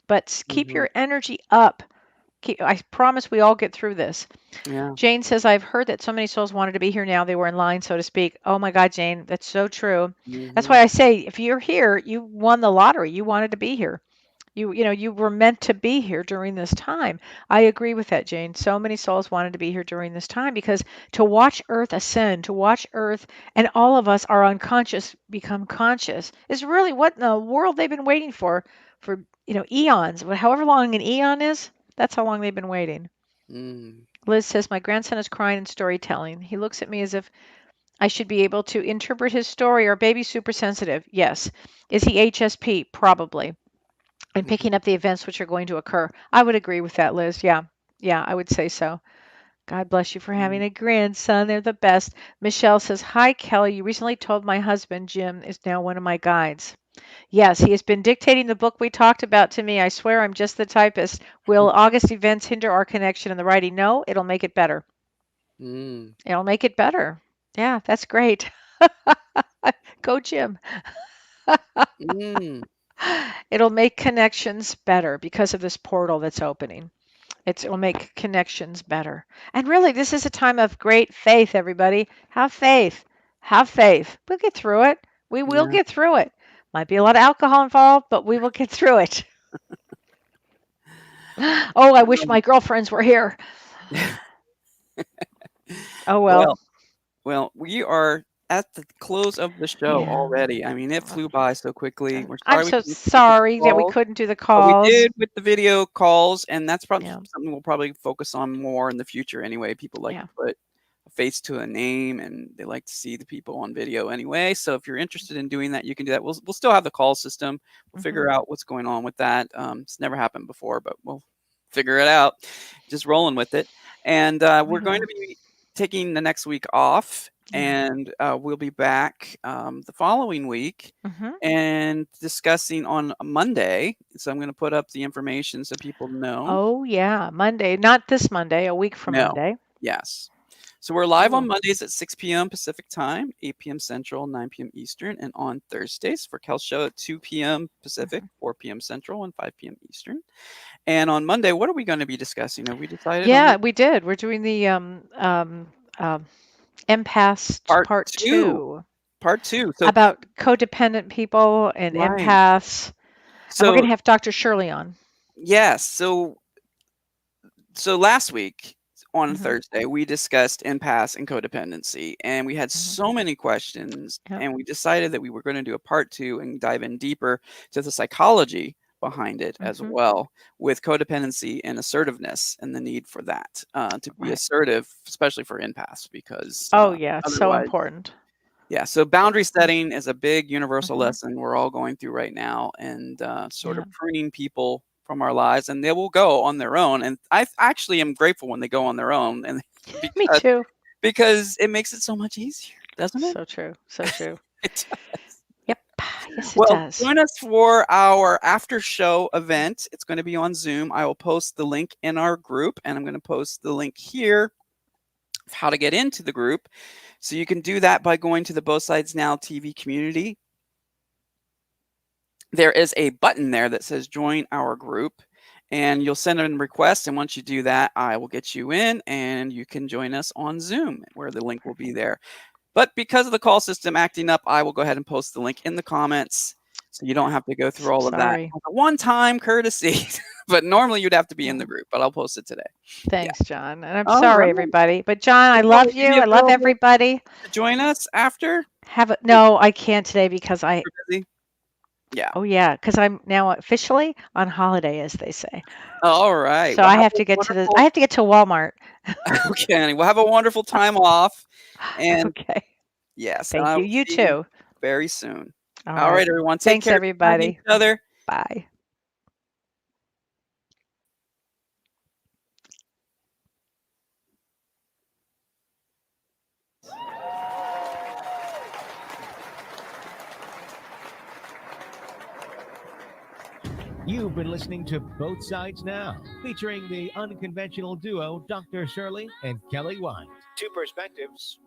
But keep Mhm. your energy up. I promise we all get through this. Yeah. Jane says, I've heard that so many souls wanted to be here now. They were in line, so to speak. Oh my God, Jane, that's so true. That's why Mhm. I say if you're here, you won the lottery. You wanted to be here. You were meant to be here during this time. I agree with that, Jane. So many souls wanted to be here during this time because to watch Earth ascend, to watch Earth and all of us are unconscious become conscious is really what in the world they've been waiting for eons. However long an eon is, that's how long they've been waiting. Mm. Liz says, my grandson is crying in storytelling. He looks at me as if I should be able to interpret his story. Are babies super sensitive? Yes. Is he HSP? Probably. And Mhm. picking up the events which are going to occur. I would agree with that, Liz. Yeah. Yeah, I would say so. God bless you for having Mm. a grandson. They're the best. Michelle says, hi, Kellee. You recently told my husband, Jim, is now one of my guides. Yes, he has been dictating the book we talked about to me. I swear I'm just the typist. Will August events hinder our connection in the writing? No, it'll make it better. Mm. It'll make it better. Yeah, that's great. Go, Jim. Mm. It'll make connections better because of this portal that's opening. It will make connections better. And really, this is a time of great faith, everybody. Have faith. Have faith. We'll get through it. We will get through it. Might be a lot of alcohol involved, but we will get through it. Oh, I wish my girlfriends were here. Oh, well. Well, we are at the close of the show already. I mean, it flew by so quickly. We're sorry I'm so sorry that we couldn't do the calls. We did with the video calls, and that's probably something we'll probably focus on more in the future anyway. People like to put a face to a name, and they like to see the people on video anyway. So if you're interested in doing that, you can do that. We'll still have the call system. We'll figure out what's going on with that. It's never happened before, but we'll figure it out. Just rolling with it. And we're going to be taking the next week off, and we'll be back the following week and discussing on Monday. So I'm going to put up the information so people know. Oh, yeah. Monday. Not this Monday, a week from Monday. Yes. So we're live on Mondays at 6 p.m. Pacific time, 8 p.m. Central, 9 p.m. Eastern, and on Thursdays for Kel's show at 2 p.m. Pacific, 4 p.m. Central, and 5 p.m. Eastern. And on Monday, what are we going to be discussing? Have we decided? Yeah, we did. We're doing the empaths part two. Part 2. So about codependent people and empaths. So and we're going to have Dr. Shirley on. Yes. So last week on Thursday, we discussed empaths and codependency, and we had so many questions, and we decided that we were going to do a part 2 and dive in deeper to the psychology behind it as well, with codependency and assertiveness and the need for that to be assertive, especially for empaths, because it's so important. Yeah, so boundary setting is a big universal lesson we're all going through right now, and sort of pruning people from our lives, and they will go on their own. And I actually am grateful when they go on their own, and me too, because it makes it so much easier, doesn't it? So true, so true. It does. Yep. Yes, it does. Join us for our after show event. It's going to be on Zoom. I will post the link in our group, and I'm going to post the link here of how to get into the group. So you can do that by going to the Both Sides Now TV community. There is a button there that says join our group, and you'll send in a request. And once you do that, I will get you in, and you can join us on Zoom, where the link will be there. But because of the call system acting up, I will go ahead and post the link in the comments, so you don't have to go through all of that. One-time courtesy, but normally you'd have to be in the group, but I'll post it today. Thanks, John. And I'm sorry, everybody. But John, I love you. I love everybody. Join us after? No, I can't today because You're busy? Yeah. Oh, yeah, because I'm now officially on holiday, as they say. All right. So I have to get to I have to get to Walmart. Okay, we'll have a wonderful time off. And yes, thank you. You too. Very soon. All right, everyone. Take Thanks, care. everybody. Each other. Bye. You've been listening to Both Sides Now, featuring the unconventional duo Dr. Shirley and Kellee White. Two perspectives,